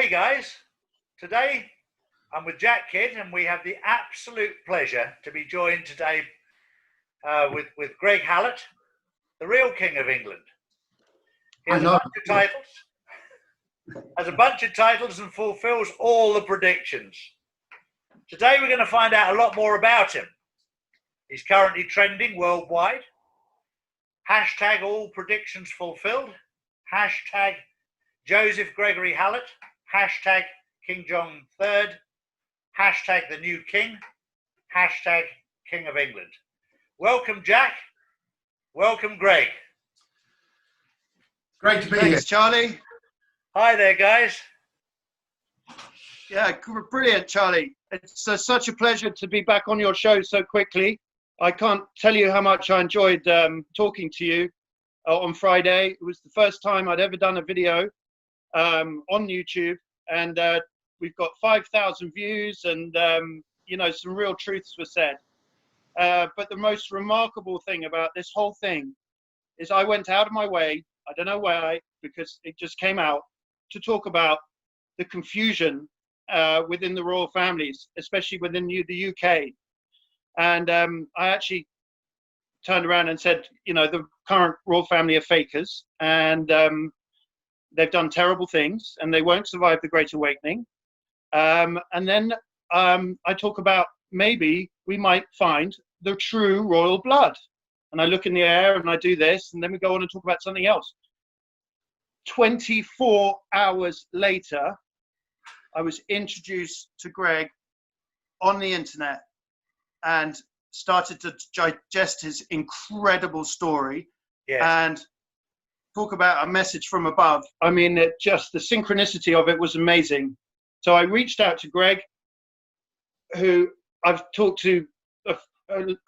Hey guys, today I'm with Jack Kidd and we have the absolute pleasure to be joined today with Greg Hallett, the real King of England. He has a bunch of titles and fulfills all the predictions. Today we're going to find out a lot more about him. He's currently trending worldwide. Hashtag all predictions fulfilled. Hashtag Joseph Gregory Hallett. Hashtag King John III. Hashtag the new king. Hashtag King of England. Welcome, Jack. Welcome, Greg. Great to be here. Thanks, Charlie. Hi there, guys. Yeah, brilliant, Charlie. It's such a pleasure to be back on your show so quickly. I can't tell you how much I enjoyed talking to you on Friday. It was the first time I'd ever done a video on YouTube, and we've got 5,000 views, and you know, some real truths were said. But the most remarkable thing about this whole thing is I went out of my way, I don't know why, because it just came out, to talk about the confusion within the royal families, especially within the UK. And I actually turned around and said, you know, the current royal family are fakers, and they've done terrible things, and they won't survive the Great Awakening. And then I talk about maybe we might find the true royal blood. And I look in the air and I do this, and then we go on and talk about something else. 24 hours later, I was introduced to Greg on the internet and started to digest his incredible story. Yes. And talk about a message from above. I mean, just the synchronicity of it was amazing. So I reached out to Greg, who I've talked to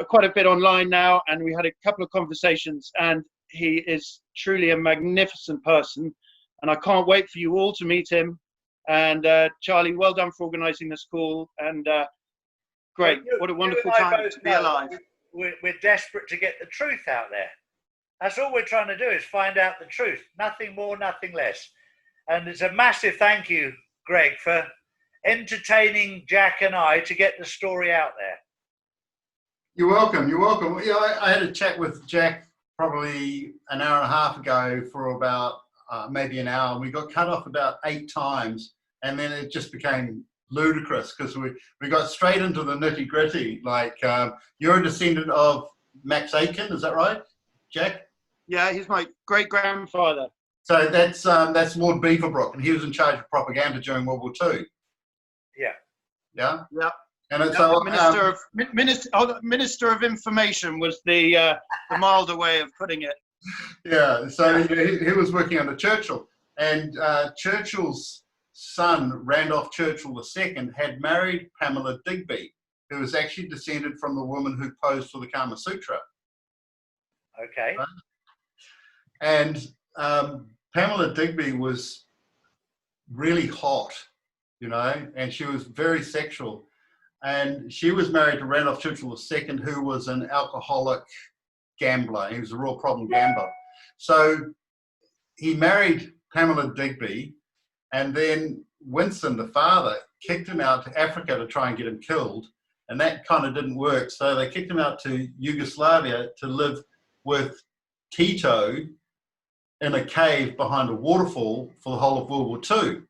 quite a bit online now, and we had a couple of conversations, and he is truly a magnificent person, and I can't wait for you all to meet him. And Charlie, well done for organizing this call, and great. What a wonderful time to be alive. We're desperate to get the truth out there. That's all we're trying to do, is find out the truth. Nothing more, nothing less. And it's a massive thank you, Greg, for entertaining Jack and I to get the story out there. You're welcome. You're welcome. Yeah, I had a chat with Jack probably an hour and a half ago for about maybe an hour. We got cut off about 8 times, and then it just became ludicrous because we got straight into the nitty gritty. Like, you're a descendant of Max Aiken, is that right, Jack? Yeah, he's my great grandfather. So that's Lord Beaverbrook, and he was in charge of propaganda during World War II. Yeah. Yeah. Yeah. And it's so Minister of Information was the milder way of putting it. Yeah. So he was working under Churchill, and Churchill's son, Randolph Churchill II, had married Pamela Digby, who was actually descended from the woman who posed for the Kama Sutra. Okay. Right? And Pamela Digby was really hot, you know, and she was very sexual. And she was married to Randolph Churchill II, who was an alcoholic gambler. He was a real problem gambler. So he married Pamela Digby, and then Winston, the father, kicked him out to Africa to try and get him killed. And that kind of didn't work. So they kicked him out to Yugoslavia to live with Tito in a cave behind a waterfall for the whole of World War II.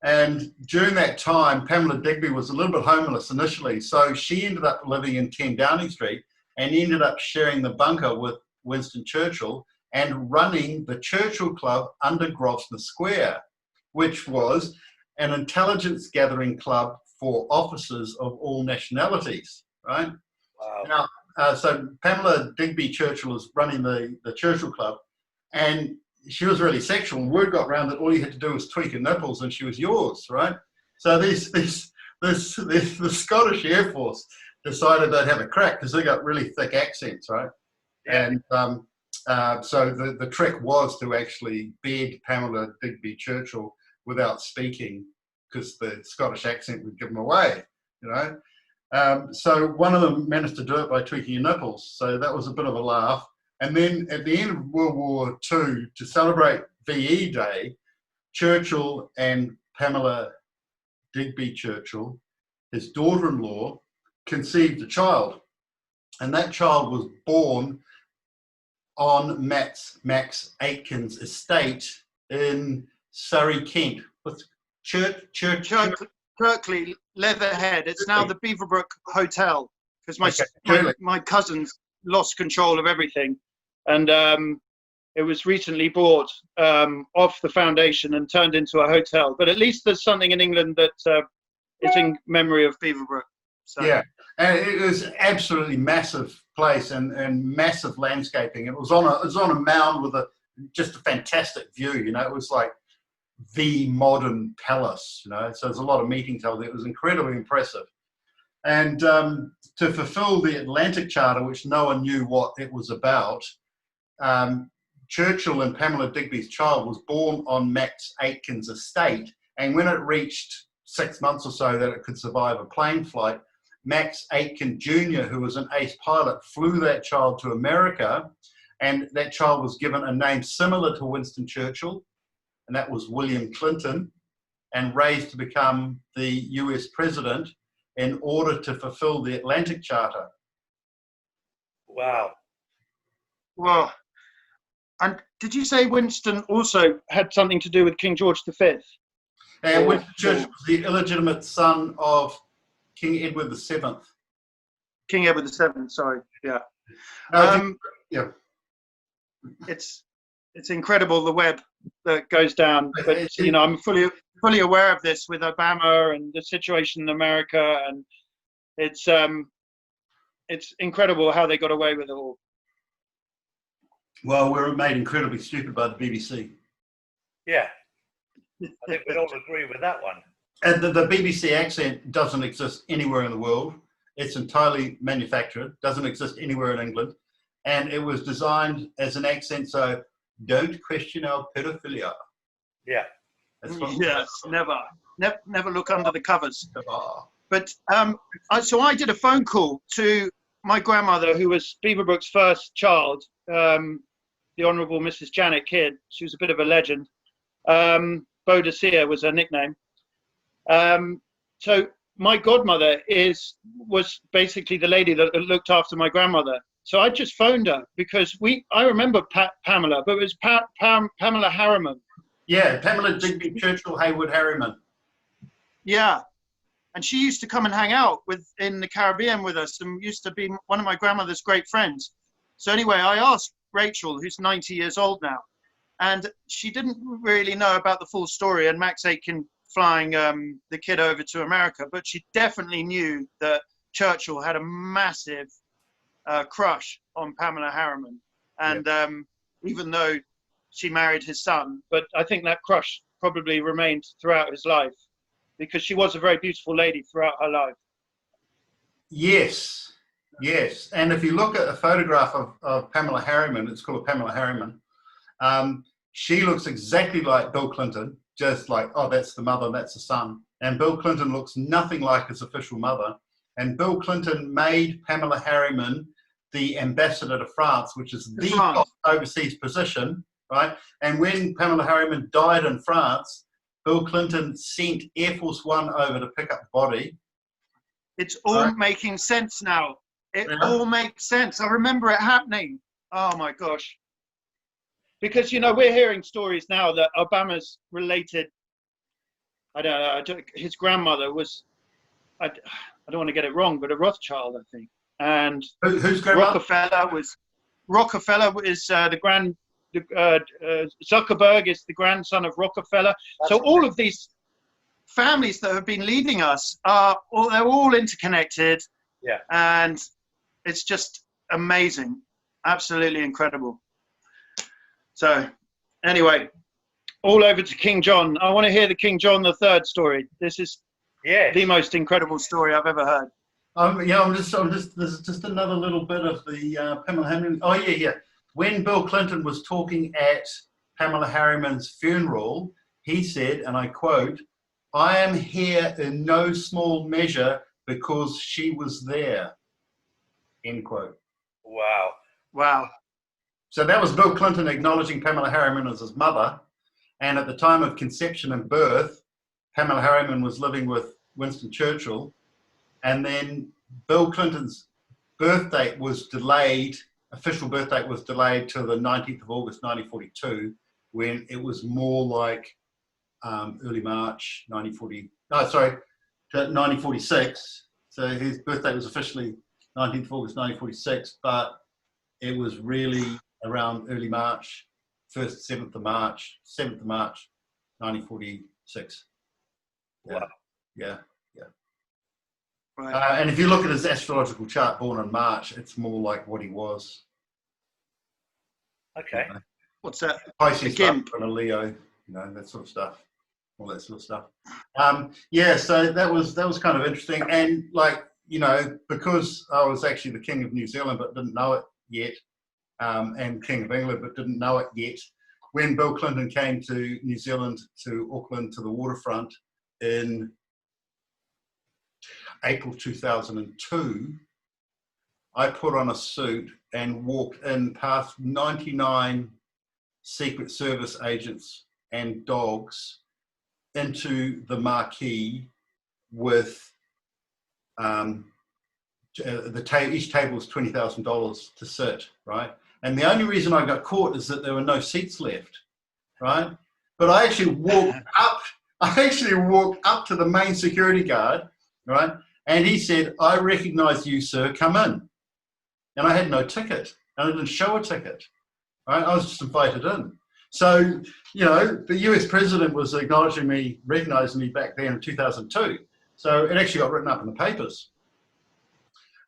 And during that time, Pamela Digby was a little bit homeless initially, so she ended up living in 10 Downing Street and ended up sharing the bunker with Winston Churchill and running the Churchill Club under Grosvenor Square, which was an intelligence gathering club for officers of all nationalities, right? Wow. Now, so Pamela Digby Churchill was running the Churchill Club, and she was really sexual, and word got around that all you had to do was tweak her nipples and she was yours, right? So the Scottish Air Force decided they'd have a crack because they got really thick accents, right? Yeah. And so the trick was to actually bed Pamela Digby Churchill without speaking, because the Scottish accent would give them away, you know? So one of them managed to do it by tweaking her nipples, so that was a bit of a laugh. And then at the end of World War II, to celebrate VE Day, Churchill and Pamela Digby Churchill, his daughter-in-law, conceived a child, and that child was born on Max Aitken's estate in Surrey, Kent. What's Kirkley, Leatherhead. It's now the Beaverbrook Hotel, because my cousins lost control of everything, and it was recently bought off the foundation and turned into a hotel. But at least there's something in England that is in memory of Beaverbrook. So. Yeah, and it was absolutely massive place and massive landscaping. It was on a mound with just a fantastic view. You know, it was like the modern palace. You know, so there's a lot of meetings held there. It was incredibly impressive. And to fulfill the Atlantic Charter, which no one knew what it was about, Churchill and Pamela Digby's child was born on Max Aitken's estate. And when it reached 6 months or so that it could survive a plane flight, Max Aitken Jr., who was an ace pilot, flew that child to America, and that child was given a name similar to Winston Churchill, and that was William Clinton, and raised to become the US president in order to fulfill the Atlantic Charter. Wow. Well, and did you say Winston also had something to do with King George V? And Winston Churchill was the illegitimate son of King Edward VII. King Edward VII, sorry, yeah. Yeah. It's incredible, the web that goes down. But you know, I'm fully aware of this with Obama and the situation in America, and it's incredible how they got away with it all. Well, we were made incredibly stupid by the BBC. Yeah, I think we'd all agree with that one. And the BBC accent doesn't exist anywhere in the world. It's entirely manufactured, doesn't exist anywhere in England. And it was designed as an accent, so don't question our pedophilia. Yeah. Yes, never look under the covers. But so I did a phone call to my grandmother, who was Beaverbrook's first child, the Honourable Mrs. Janet Kidd. She was a bit of a legend. Boadicea was her nickname. So my godmother was basically the lady that looked after my grandmother. So I just phoned her because I remember Pamela, but it was Pamela Harriman. Yeah, Pamela Digby Churchill Haywood Harriman. Yeah, and she used to come and hang out in the Caribbean with us, and used to be one of my grandmother's great friends. So anyway, I asked Rachel, who's 90 years old now, and she didn't really know about the full story and Max Aitken flying the kid over to America, but she definitely knew that Churchill had a massive crush on Pamela Harriman, and even though she married his son, but I think that crush probably remained throughout his life, because she was a very beautiful lady throughout her life. Yes, yes. And if you look at a photograph of Pamela Harriman, it's called Pamela Harriman, she looks exactly like Bill Clinton, just like, oh, that's the mother, that's the son. And Bill Clinton looks nothing like his official mother. And Bill Clinton made Pamela Harriman the ambassador to France, which is the top overseas position, right? And when Pamela Harriman died in France, Bill Clinton sent Air Force One over to pick up the body. It's all making sense now. It all makes sense. I remember it happening. Oh my gosh. Because, you know, we're hearing stories now that Obama's related, I don't know, his grandmother was, I don't want to get it wrong, but a Rothschild, I think. And who's grandmother? Rockefeller is Zuckerberg is the grandson of Rockefeller. So all of these families that have been leading us they're all interconnected. Yeah. And it's just amazing. Absolutely incredible. So anyway, all over to King John. I want to hear the King John III story. This is the most incredible story I've ever heard. There's just another little bit of the Pamela Harriman. Oh, yeah. When Bill Clinton was talking at Pamela Harriman's funeral, he said, and I quote, "I am here in no small measure because she was there," end quote. Wow. So that was Bill Clinton acknowledging Pamela Harriman as his mother. And at the time of conception and birth, Pamela Harriman was living with Winston Churchill, and then Bill Clinton's birth date was delayed, official birth date was delayed to the 19th of August 1942, when it was more like early March 1946. So his birthday was officially 19th of August 1946, but it was really around early March, 7th of March 1946. Yeah. Wow. Yeah. Right. And if you look at his astrological chart, born in March, it's more like what he was. Okay. What's that? Pisces Gimp. and a Leo, that sort of stuff, all that sort of stuff. Yeah, so that was kind of interesting, and because I was actually the King of New Zealand but didn't know it yet, and King of England but didn't know it yet, when Bill Clinton came to New Zealand, to Auckland, to the waterfront in April 2002, I put on a suit and walked in past 99 Secret Service agents and dogs into the marquee with each table was $20,000 to sit, right? And the only reason I got caught is that there were no seats left, right? But I actually walked up. To the main security guard, right? And he said, "I recognize you, sir. Come in." And I had no ticket. And I didn't show a ticket. Right? I was just invited in. So, the US president was recognizing me back then in 2002. So it actually got written up in the papers.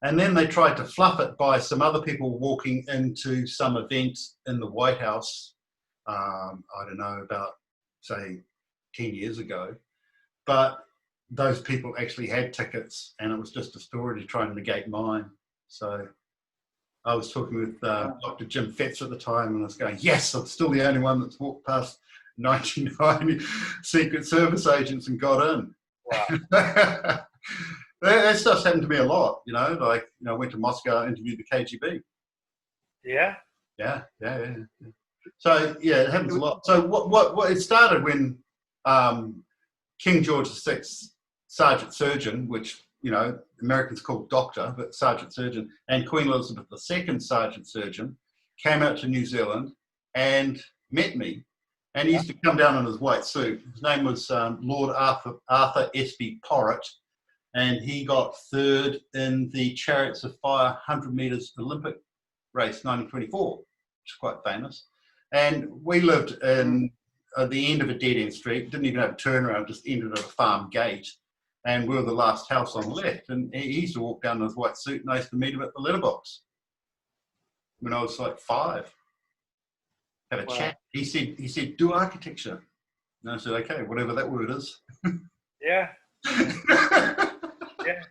And then they tried to fluff it by some other people walking into some event in the White House, I don't know, about, say, 10 years ago. But those people actually had tickets, and it was just a story to try and negate mine. So I was talking with Dr. Jim Fetz at the time, and I was going, yes, I'm still the only one that's walked past 99 Secret Service agents and got in. Wow. That stuff's happened to me a lot, I went to Moscow, interviewed the KGB. Yeah. Yeah. So, yeah, it happens a lot. So what it started when King George VI, Sergeant Surgeon, which, Americans call doctor, but Sergeant Surgeon, and Queen Elizabeth II, Sergeant Surgeon, came out to New Zealand and met me. And he used to come down in his white suit. His name was Lord Arthur S.B. Porritt, and he got third in the Chariots of Fire 100 metres Olympic race, 1924, which is quite famous. And we lived in at the end of a dead-end street, didn't even have a turnaround, just ended at a farm gate. And we were the last house on the left. And he used to walk down in his white suit, and I used to meet him at the letterbox when I was like 5. Have a chat. He said, do architecture. And I said, okay, whatever that word is. Yeah. Yeah.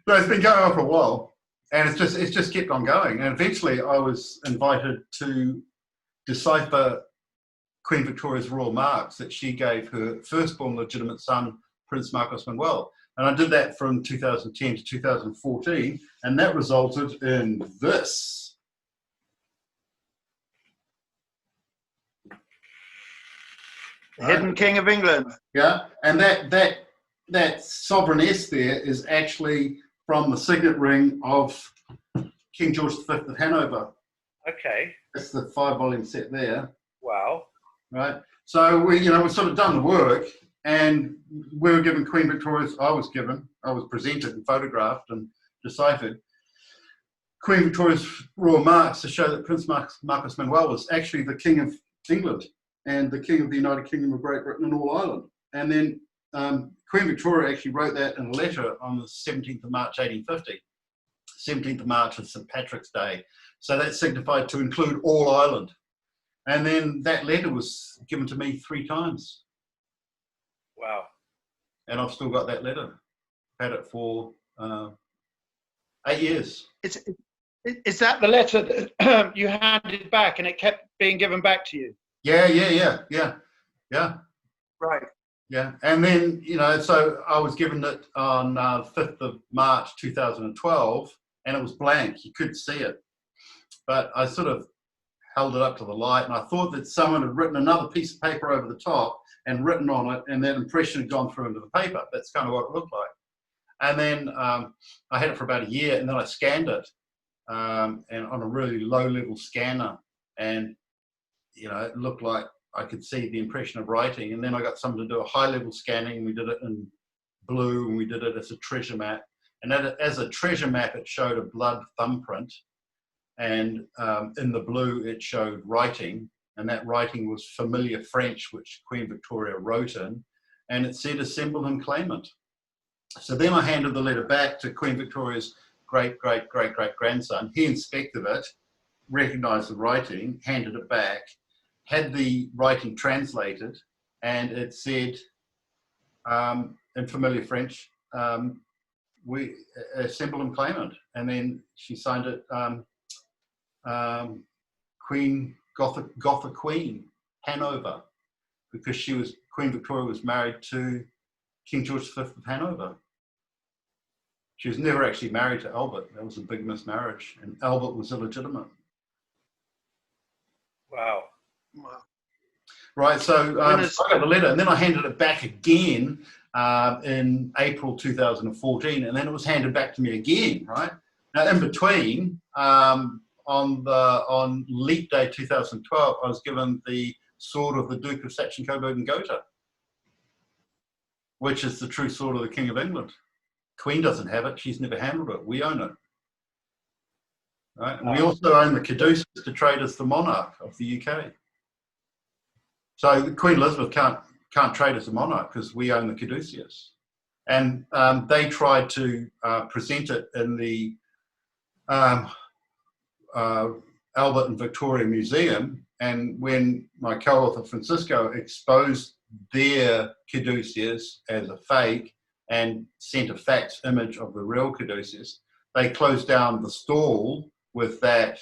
So it's been going on for a while, and it's just kept on going. And eventually I was invited to decipher Queen Victoria's royal marks that she gave her firstborn legitimate son, Prince Marcos Manuel. And I did that from 2010 to 2014, and that resulted in this. Hidden King of England. Yeah, and that sovereign S there is actually from the signet ring of King George V of Hanover. Okay. That's the 5-volume set there. Wow. Right. So we've sort of done the work, and we were given Queen Victoria's. I was presented and photographed and deciphered Queen Victoria's royal marks to show that Prince Marcos Manuel was actually the King of England and the King of the United Kingdom of Great Britain and all Ireland. And then Queen Victoria actually wrote that in a letter on the 17th of March 1850. 17th of March is St. Patrick's Day. So that signified to include all Ireland. And then that letter was given to me 3 times. Wow. And I've still got that letter. I've had it for 8 years. Is that the letter that you handed back and it kept being given back to you? Yeah. Right. Yeah. And then, so I was given it on 5th of March 2012, and it was blank. You couldn't see it. But I sort of held it up to the light, and I thought that someone had written another piece of paper over the top and written on it, and that impression had gone through into the paper. That's kind of what it looked like. And then I had it for about a year, and then I scanned it, and on a really low-level scanner, and it looked like I could see the impression of writing. And then I got someone to do a high-level scanning. We did it in blue, and we did it as a treasure map. And as a treasure map, it showed a blood thumbprint, and in the blue, it showed writing, and that writing was familiar French, which Queen Victoria wrote in, and it said "Assemble and claim it." So then I handed the letter back to Queen Victoria's great-great-great-great-grandson. He inspected it, recognised the writing, handed it back, had the writing translated, and it said, in familiar French, we assemble and claim it. And then she signed it, Queen Gothic Queen, Hanover, because Queen Victoria was married to King George V of Hanover. She was never actually married to Albert. That was a big mismarriage, and Albert was illegitimate. Wow. Right, so I got the letter, and then I handed it back again in April 2014, and then it was handed back to me again, right? Now, in between, on Leap Day 2012, I was given the sword of the Duke of Saxon, Coburg and Gotha, which is the true sword of the King of England. Queen doesn't have it. She's never handled it. We own it. Right? And we also own the caduceus to trade as the monarch of the UK. So Queen Elizabeth can't trade as a monarch because we own the caduceus. And they tried to present it in the Albert and Victoria Museum. And when my co-author Francisco exposed their caduceus as a fake and sent a fax image of the real caduceus, they closed down the stall with that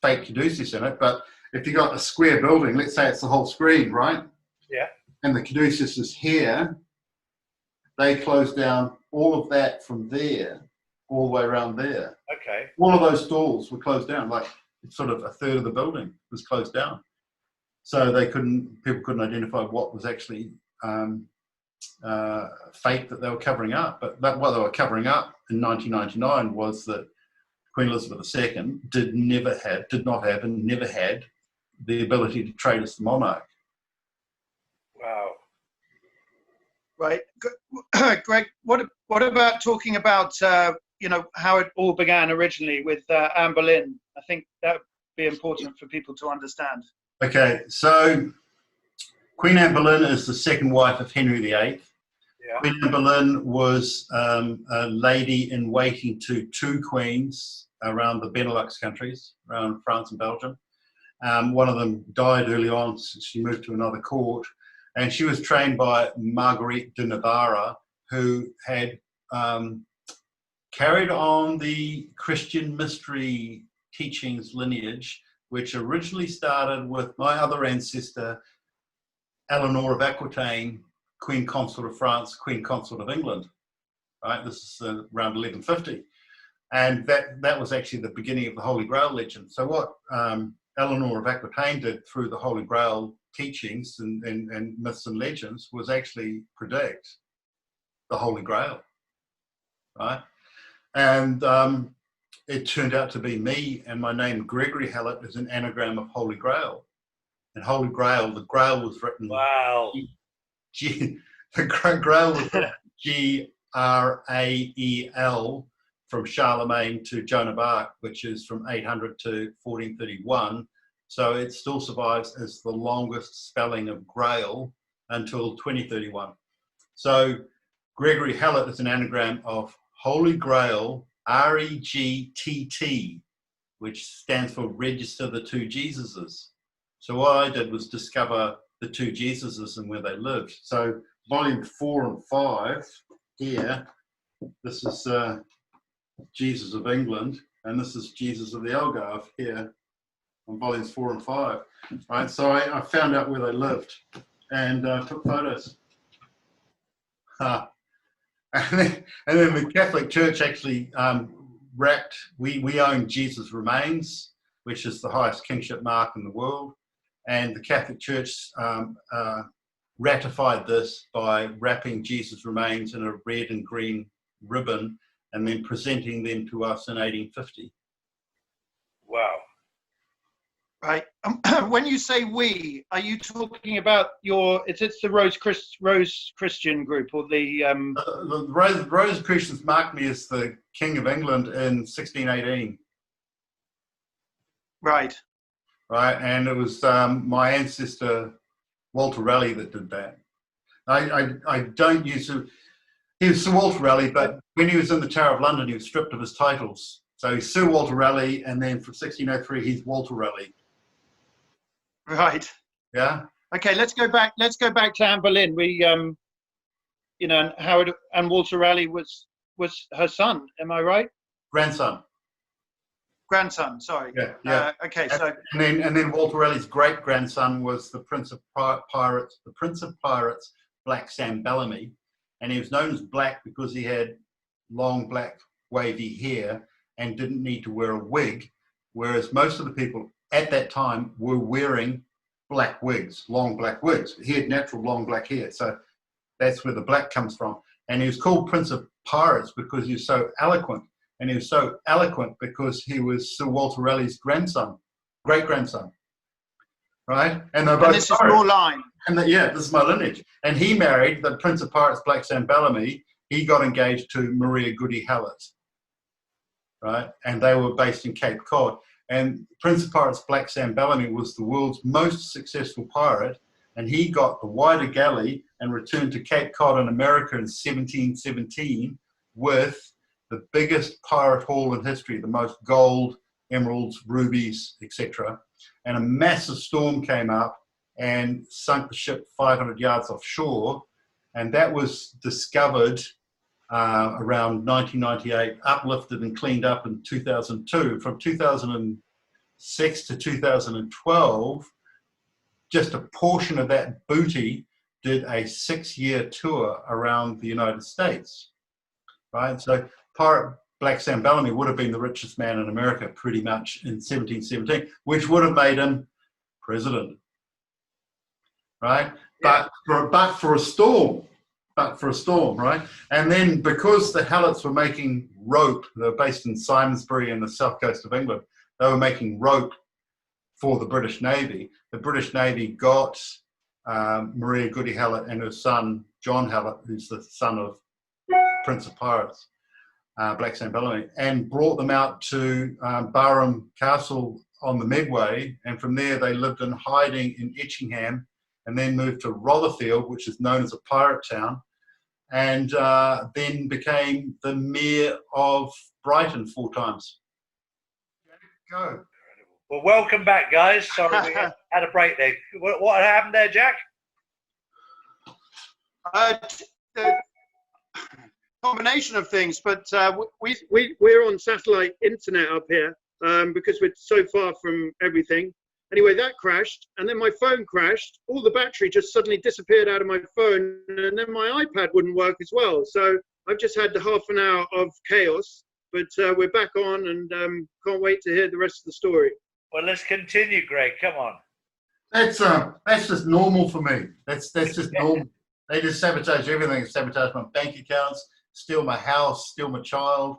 fake caduceus in it. But if you got a square building, let's say it's the whole screen, right? Yeah. And the caduceus is here, they closed down all of that from there, all the way around there. Okay. All of those stalls were closed down, like sort of a third of the building was closed down. So people couldn't identify what was actually fake that they were covering up. But what they were covering up in 1999 was that Queen Elizabeth II did not have and never had the ability to trade as the monarch. Wow. Right. Greg, what about talking about, how it all began originally with Anne Boleyn? I think that would be important for people to understand. Okay, so Queen Anne Boleyn is the second wife of Henry VIII. Yeah. Queen Anne Boleyn was a lady in waiting to two queens around the Benelux countries, around France and Belgium. One of them died early on, so she moved to another court. And she was trained by Marguerite de Navarre, who had carried on the Christian mystery teachings lineage, which originally started with my other ancestor, Eleanor of Aquitaine, Queen Consort of France, Queen Consort of England. Right, this is around 1150. And that was actually the beginning of the Holy Grail legend. So what Eleanor of Aquitaine did through the Holy Grail teachings and myths and legends was actually predict the Holy Grail, right? And it turned out to be me, and my name Gregory Hallett is an anagram of Holy Grail. And Holy Grail, the Grail was written. Wow. The Grail was written Grael, from Charlemagne to Joan of Arc, which is from 800 to 1431. So it still survives as the longest spelling of Grail until 2031. So Gregory Hallett is an anagram of Holy Grail, REGTT, which stands for Register the Two Jesuses. So what I did was discover the two Jesuses and where they lived. So volume 4 and 5 here, this is Jesus of England, and this is Jesus of the Algarve here on volumes 4 and 5. Right, so I found out where they lived and took photos. And then the Catholic Church actually we own Jesus Remains, which is the highest kingship mark in the world, and the Catholic Church ratified this by wrapping Jesus' remains in a red and green ribbon and then presenting them to us in 1850. Wow. Right. When you say we, are you talking about it's the Rose Christian group or the The Rose Christians marked me as the King of England in 1618. Right. Right, and it was my ancestor Walter Raleigh that did that. I don't use to. He was Sir Walter Raleigh, but when he was in the Tower of London, he was stripped of his titles. So he's Sir Walter Raleigh, and then from 1603, he's Walter Raleigh. Right. Yeah. Okay, let's go back to Anne Boleyn. We you know, and Howard and Walter Raleigh was her son, am I right? Grandson. Grandson, sorry. Yeah. Okay, so and then Walter Raleigh's great grandson was the Prince of Pirates, Black Sam Bellamy, and he was known as Black because he had long black wavy hair and didn't need to wear a wig, whereas most of the people at that time were wearing black wigs, long black wigs. He had natural long black hair, so that's where the black comes from. And he was called Prince of Pirates because he was so eloquent. And he was so eloquent because he was Sir Walter Raleigh's grandson, great-grandson, right? And they're both this is your line. And this is my lineage. And he married the Prince of Pirates, Black Sam Bellamy. He got engaged to Maria Goody Hallett, right? And they were based in Cape Cod. And Prince of Pirates, Black Sam Bellamy was the world's most successful pirate. And he got the wider galley and returned to Cape Cod in America in 1717 with the biggest pirate haul in history, the most gold, emeralds, rubies, etc. And a massive storm came up and sunk the ship 500 yards offshore. And that was discovered around 1998, uplifted and cleaned up in 2002. From 2006 to 2012, just a portion of that booty did a 6-year tour around the United States, right? So Pirate Black Sam Bellamy would have been the richest man in America pretty much in 1717, which would have made him president, right? Yeah. But for a storm, right? And then because the Hallets were making rope, they were based in Simonsbury in the south coast of England, they were making rope for the British Navy. The British Navy got Maria Goody Hallett and her son, John Hallett, who's the son of Prince of Pirates, Black Sam Bellamy, and brought them out to Barham Castle on the Medway. And from there, they lived in hiding in Etchingham and then moved to Rotherfield, which is known as a pirate town, and then became the mayor of Brighton 4 times. Go. Well, welcome back, guys. Sorry we had a break there. What happened there, Jack? Combination of things, but we're on satellite internet up here because we're so far from everything. Anyway, that crashed, and then my phone crashed. All the battery just suddenly disappeared out of my phone, and then my iPad wouldn't work as well. So I've just had the half an hour of chaos, but we're back on, and can't wait to hear the rest of the story. Well, let's continue, Greg. Come on. That's just normal for me. That's just normal. They just sabotage everything. Sabotage my bank accounts, steal my house, steal my child,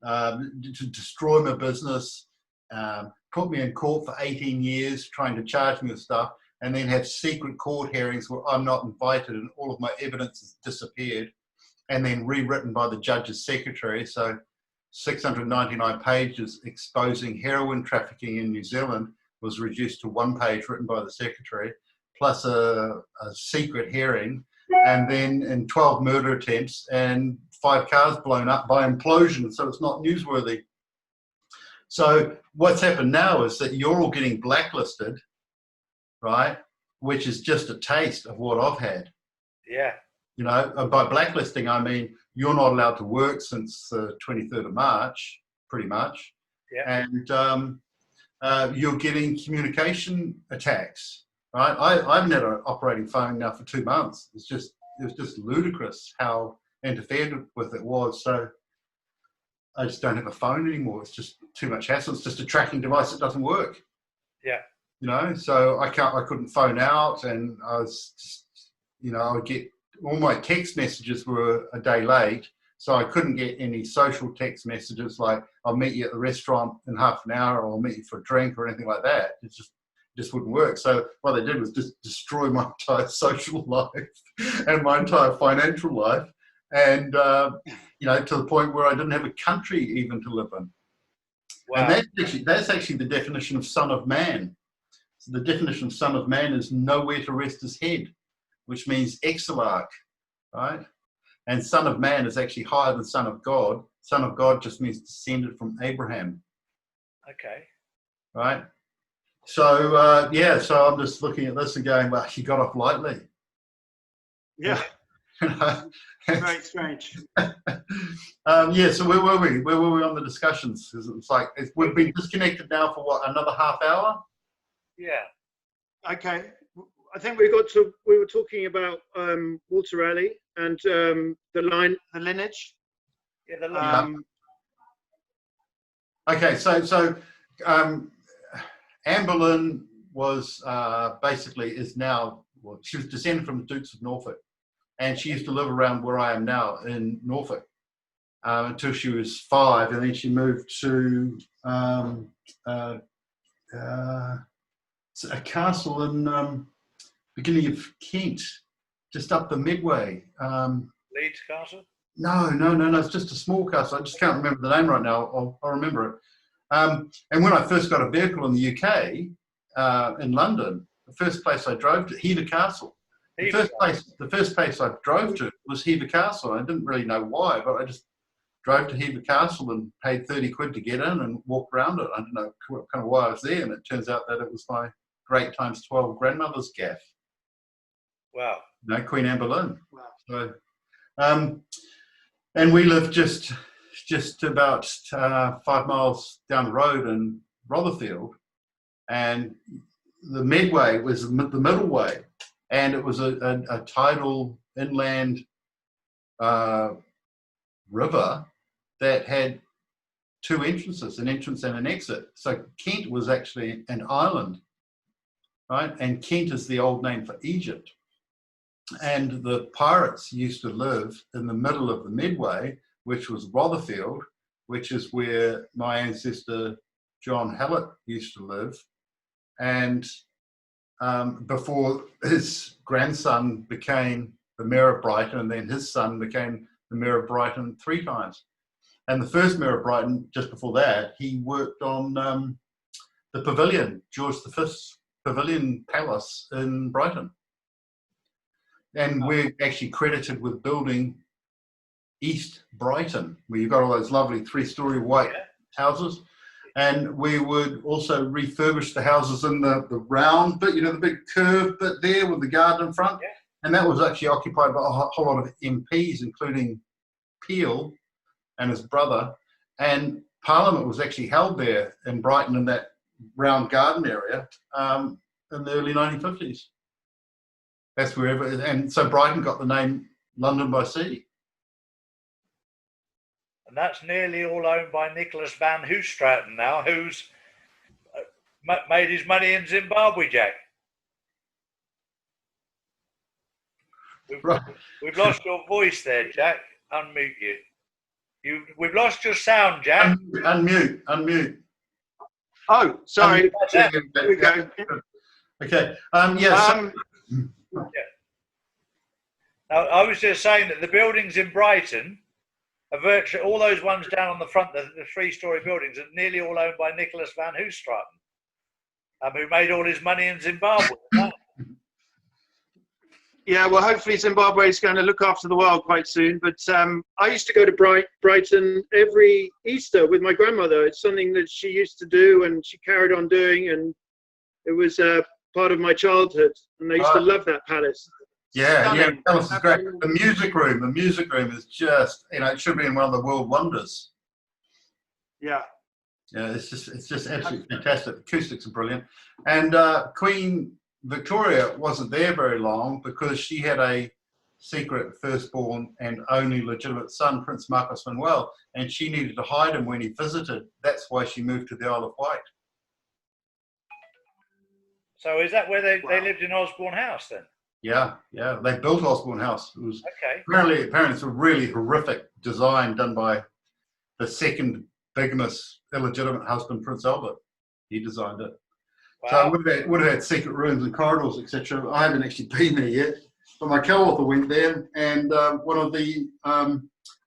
to destroy my business, put me in court for 18 years trying to charge me with stuff, and then have secret court hearings where I'm not invited and all of my evidence has disappeared and then rewritten by the judge's secretary. So 699 pages exposing heroin trafficking in New Zealand was reduced to 1 page written by the secretary, plus a secret hearing, and then in 12 murder attempts and 5 cars blown up by implosion, so it's not newsworthy. So what's happened now is that you're all getting blacklisted, right? Which is just a taste of what I've had. Yeah. You know, by blacklisting, I mean you're not allowed to work since the 23rd of March, pretty much. Yeah. And you're getting communication attacks, right? I haven't had an operating phone now for 2 months. It was just ludicrous how interfered with it was. So I just don't have a phone anymore. It's just too much hassle. It's just a tracking device that doesn't work. Yeah. You know, so I couldn't phone out, and I was just, you know, I would get all my text messages were a day late, so I couldn't get any social text messages like I'll meet you at the restaurant in half an hour, or I'll meet you for a drink or anything like that. It just wouldn't work. So what they did was just destroy my entire social life and my entire financial life, and you know, to the point where I didn't have a country even to live in. Wow. And that's actually the definition of son of man. So the definition of son of man is nowhere to rest his head, which means exilarch, right? And son of man is actually higher than son of God. Son of God just means descended from Abraham. Okay. Right? So, yeah, so I'm just looking at this and going, well, he got off lightly. Yeah. Very strange. Yeah, so where were we? Where were we on the discussions? It's like, we've been disconnected now for what, another half hour? Yeah. Okay. I think we were talking about Walter Raleigh and the lineage. Yeah, the lineage. Okay, so Anne Boleyn was is now, well, she was descended from the Dukes of Norfolk, and she used to live around where I am now in Norfolk until she was 5, and then she moved to a castle in beginning of Kent, just up the Medway. Leeds Castle? No, it's just a small castle. I just can't remember the name right now. I'll remember it. And when I first got a vehicle in the UK, in London, the first place I drove to, Hever Castle. The first place I drove to was Hever Castle. I didn't really know why, but I just drove to Hever Castle and paid 30 quid to get in and walk around it. I didn't know kind of why I was there, and it turns out that it was my great times 12 grandmother's gaff. Wow. No, Queen Anne Boleyn. Wow. So, and we lived just about 5 miles down the road in Rotherfield, and the Medway was the middle way, and it was a tidal inland river that had 2 entrances, an entrance and an exit. So Kent was actually an island, right? And Kent is the old name for Egypt. And the pirates used to live in the middle of the Medway, which was Rotherfield, which is where my ancestor John Hallett used to live. And before his grandson became the Mayor of Brighton, and then his son became the Mayor of Brighton 3 times. And the first Mayor of Brighton, just before that, he worked on the Pavilion, George V's Pavilion Palace in Brighton. And we're actually credited with building East Brighton, where you've got all those lovely 3-story white houses. And we would also refurbish the houses in the round bit, you know, the big curved bit there with the garden in front. Yeah. And that was actually occupied by a whole lot of MPs, including Peel and his brother. And Parliament was actually held there in Brighton in that round garden area in the early 1950s. That's wherever, and so Brighton got the name London by Sea. And that's nearly all owned by Nicholas Van Hoogstraten now, who's made his money in Zimbabwe, Jack. We've lost your voice there, Jack. Unmute you. We've lost your sound, Jack. Unmute. Oh, sorry. There we go. Okay. Now, I was just saying that the buildings in Brighton are virtually all those ones down on the front, the 3-story buildings, are nearly all owned by Nicholas Van Hoogstraten, who made all his money in Zimbabwe. Yeah, well, hopefully Zimbabwe is going to look after the world quite soon. But I used to go to Brighton every Easter with my grandmother. It's something that she used to do, and she carried on doing, and it was part of my childhood. And I used to love that palace. Yeah, the palace is great. The music room is just, you know, it should be in one of the world wonders. Yeah. Yeah, it's just absolutely fantastic. The acoustics are brilliant. And Queen Victoria wasn't there very long because she had a secret firstborn and only legitimate son, Prince Marcus Manuel, and she needed to hide him when he visited. That's why she moved to the Isle of Wight. So is that where they lived in Osborne House then? Yeah, yeah. They built Osborne House. It was Okay. apparently it's a really horrific design done by the second bigamous illegitimate husband, Prince Albert. He designed it. Wow. So it would have had secret rooms and corridors, etc. I haven't actually been there yet, but my co-author went there, and one of the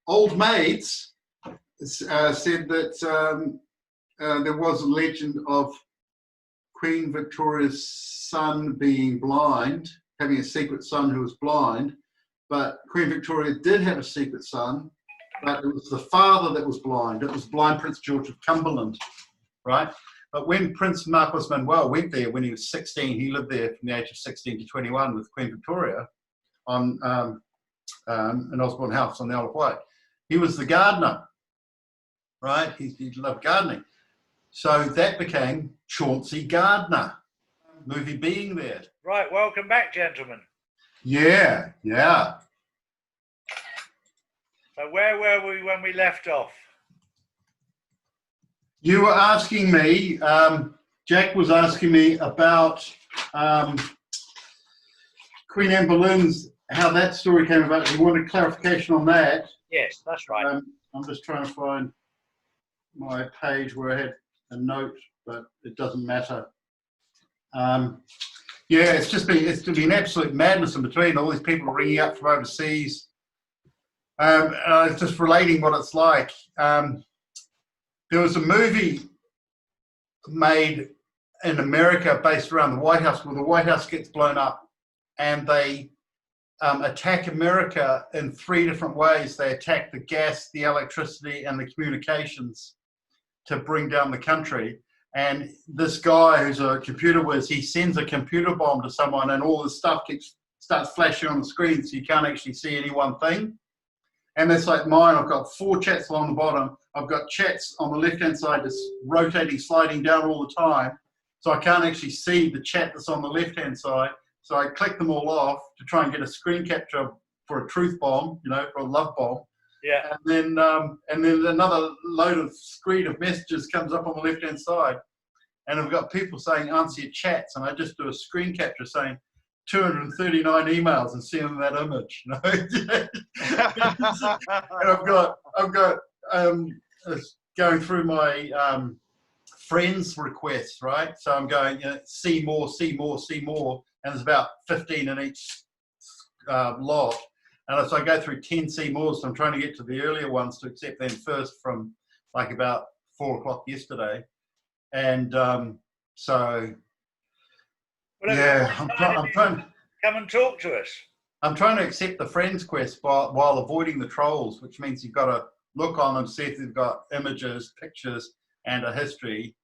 old maids said that there was a legend of Queen Victoria's son being blind, having a secret son who was blind, but Queen Victoria did have a secret son, but it was the father that was blind. It was blind Prince George of Cumberland, right? But when Prince Marquis Manuel went there when he was 16, he lived there from the age of 16 to 21 with Queen Victoria on in Osborne House on the Isle of Wight. He was the gardener, right? He loved gardening. So that became Chauncey Gardner, movie being there. Right, welcome back, gentlemen. Yeah, yeah. So where were we when we left off? You were asking me, Jack was asking me about Queen Anne Boleyn's, how that story came about. He wanted clarification on that. Yes, that's right. I'm just trying to find my page where I had a note, but it doesn't matter. Yeah, it's been absolute madness in between. All these people ringing up from overseas. Just relating what it's like. There was a movie made in America based around the White House, where the White House gets blown up, and they attack America in 3 different ways. They attack the gas, the electricity, and the communications to bring down the country. And this guy who's a computer whiz, he sends a computer bomb to someone, and all this stuff starts flashing on the screen, so you can't actually see any one thing. And that's like mine. I've got 4 chats along the bottom. I've got chats on the left-hand side just rotating, sliding down all the time. So I can't actually see the chat that's on the left-hand side. So I click them all off to try and get a screen capture for a truth bomb, for a love bomb. Yeah. And then another load of screen of messages comes up on the left-hand side. And I've got people saying, answer your chats. And I just do a screen capture saying, 239 emails and send them that image, and I've got going through my friends requests, right? So I'm going, see more, see more, see more, and there's about 15 in each lot. And so I go through 10 see mores. So I'm trying to get to the earlier ones to accept them first from like about 4 o'clock yesterday. And so. Well, yeah, I'm trying. Come and talk to us. I'm trying to accept the friends quest while avoiding the trolls, which means you've got to look on them, see if they've got images, pictures, and a history,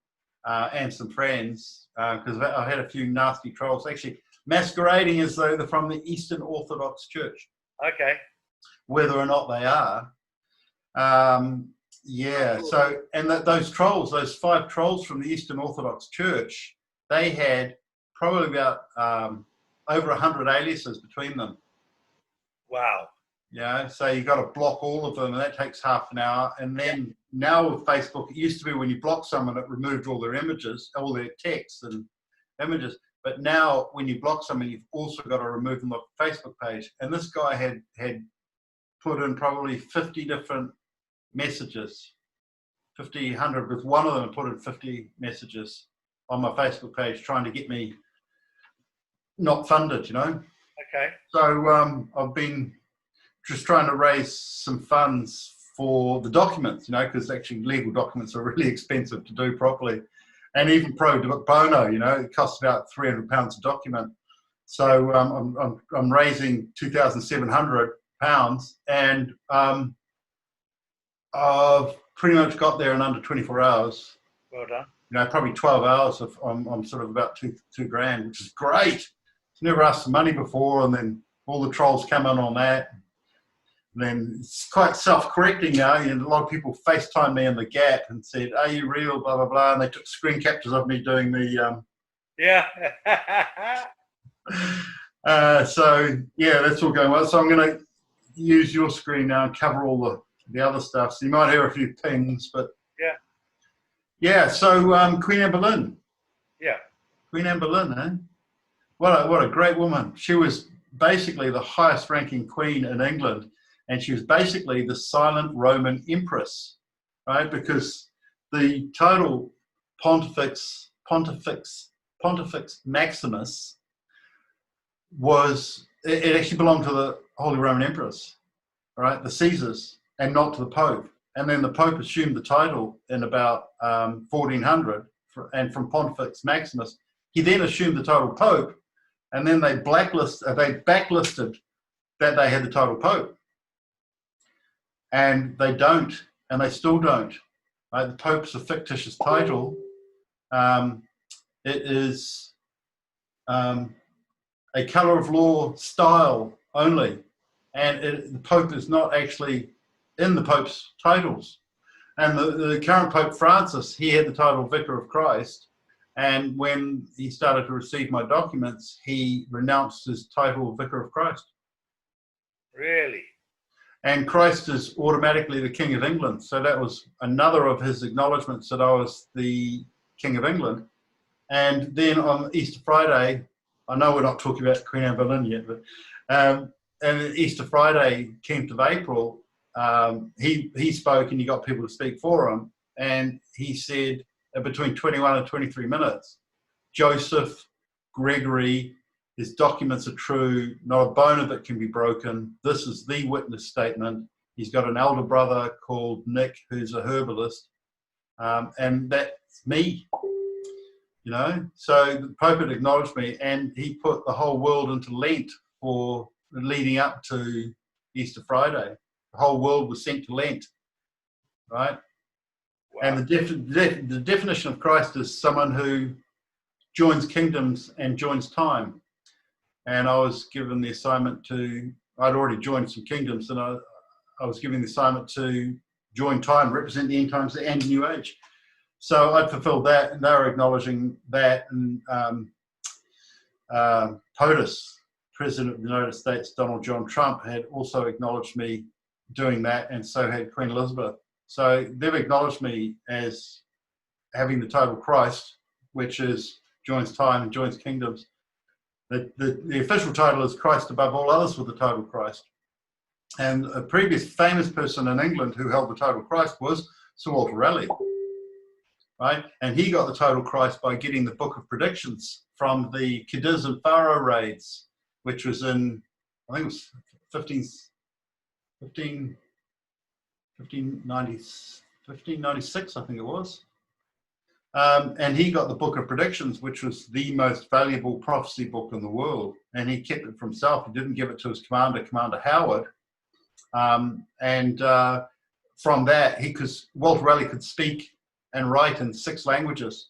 and some friends. Because I've had a few nasty trolls actually masquerading as though they're from the Eastern Orthodox Church. Okay. Whether or not they are. Yeah. So, and those trolls, those 5 trolls from the Eastern Orthodox Church, they had probably about over 100 aliases between them. Wow. Yeah, so you've got to block all of them, and that takes half an hour. And then now with Facebook, it used to be when you block someone, it removed all their images, all their texts and images. But now when you block someone, you've also got to remove them off the Facebook page. And this guy had put in probably 50 different messages, 50, 100, with one of them put in 50 messages on my Facebook page trying to get me not funded, Okay. So I've been just trying to raise some funds for the documents, because actually legal documents are really expensive to do properly. And even pro bono, it costs about £300 a document. So I'm raising £2,700, and I've pretty much got there in under 24 hours. Well done. Probably 12 hours of I'm sort of about two grand, which is great. Never asked for money before, and then all the trolls come in on that. And then it's quite self-correcting now. A lot of people FaceTime me in the Gap and said, "Are you real?" Blah blah blah, and they took screen captures of me doing the. Yeah. So yeah, that's all going well. So I'm going to use your screen now and cover all the other stuff. So you might hear a few pings, but yeah. Yeah. So Queen Anne Boleyn. Yeah. Queen Anne Boleyn, eh? What a great woman. She was basically the highest ranking queen in England, and she was basically the silent Roman empress, right? Because the title Pontifex Maximus was, it actually belonged to the Holy Roman Empress, right? The Caesars, and not to the Pope. And then the Pope assumed the title in about 1400, and from Pontifex Maximus, he then assumed the title Pope, and then they backlisted that they had the title Pope. And they don't, and they still don't. Right? The Pope's a fictitious title. It is a colour of law style only, and the Pope is not actually in the Pope's titles. And the current Pope Francis, he had the title Vicar of Christ, and when he started to receive my documents, he renounced his title of Vicar of Christ. Really? And Christ is automatically the King of England. So that was another of his acknowledgements that I was the King of England. And then on Easter Friday, I know we're not talking about Queen Anne Boleyn yet, but and Easter Friday, 10th of April, he spoke and he got people to speak for him. And he said between 21 and 23 minutes, Joseph, Gregory, his documents are true, not a bone of it can be broken. This is the witness statement. He's got an elder brother called Nick, who's a herbalist, and that's me, you know. So the Pope had acknowledged me, and he put the whole world into Lent for leading up to Easter Friday. The whole world was sent to Lent, right? Wow. And the definition of Christ is someone who joins kingdoms and joins time. And I was given the assignment I'd already joined some kingdoms, and I was given the assignment to join time, represent the end times and the new age. So I'd fulfilled that, and they were acknowledging that. And POTUS, President of the United States, Donald John Trump, had also acknowledged me doing that, and so had Queen Elizabeth. So they've acknowledged me as having the title Christ, which is joins time and joins kingdoms. The official title is Christ above all others with the title Christ. And a previous famous person in England who held the title Christ was Sir Walter Raleigh, right? And he got the title Christ by getting the Book of Predictions from the Cadiz and Faro raids, which was in, I think it was 1596, I think it was. And he got the Book of Predictions, which was the most valuable prophecy book in the world. And he kept it for himself. He didn't give it to his commander, Commander Howard. From that, because Walter Raleigh could speak and write in 6 languages.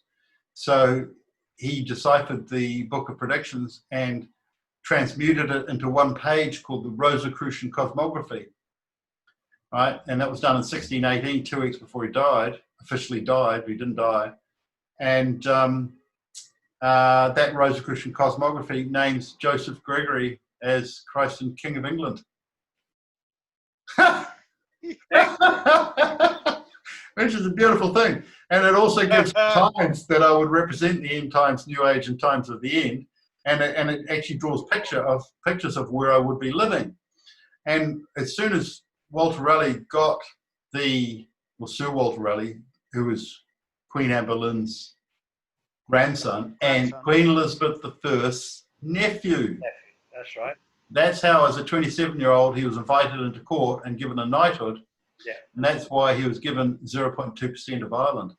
So he deciphered the Book of Predictions and transmuted it into one page called the Rosicrucian Cosmography. Right? And that was done in 1618, 2 weeks before he died, officially died, but he didn't die. And that Rosicrucian Cosmography names Joseph Gregory as Christ and King of England. Which is a beautiful thing. And it also gives times that I would represent the end times, new age, and times of the end. And it actually draws pictures of where I would be living. And as soon as Walter Raleigh got Sir Walter Raleigh, who was Queen Anne Boleyn's grandson and Queen Elizabeth I's nephew. That's right. That's how, as a 27-year-old, he was invited into court and given a knighthood. Yeah. And that's why he was given 0.2% of Ireland.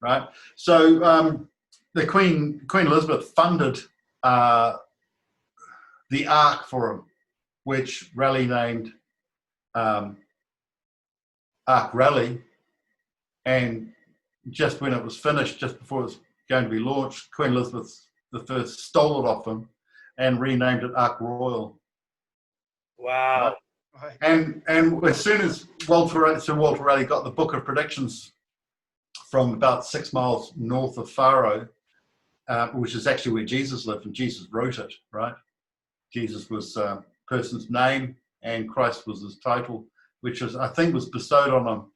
Right? So the Queen Elizabeth funded the Ark for him, which Raleigh named Ark Raleigh. And just when it was finished, just before it was going to be launched, Queen Elizabeth I stole it off him and renamed it Ark Royal. Wow. Right? And as soon as Sir Walter Raleigh got the Book of Predictions from about 6 miles north of Faro, which is actually where Jesus lived, and Jesus wrote it, right? Jesus was a person's name and Christ was his title, which I think was bestowed on him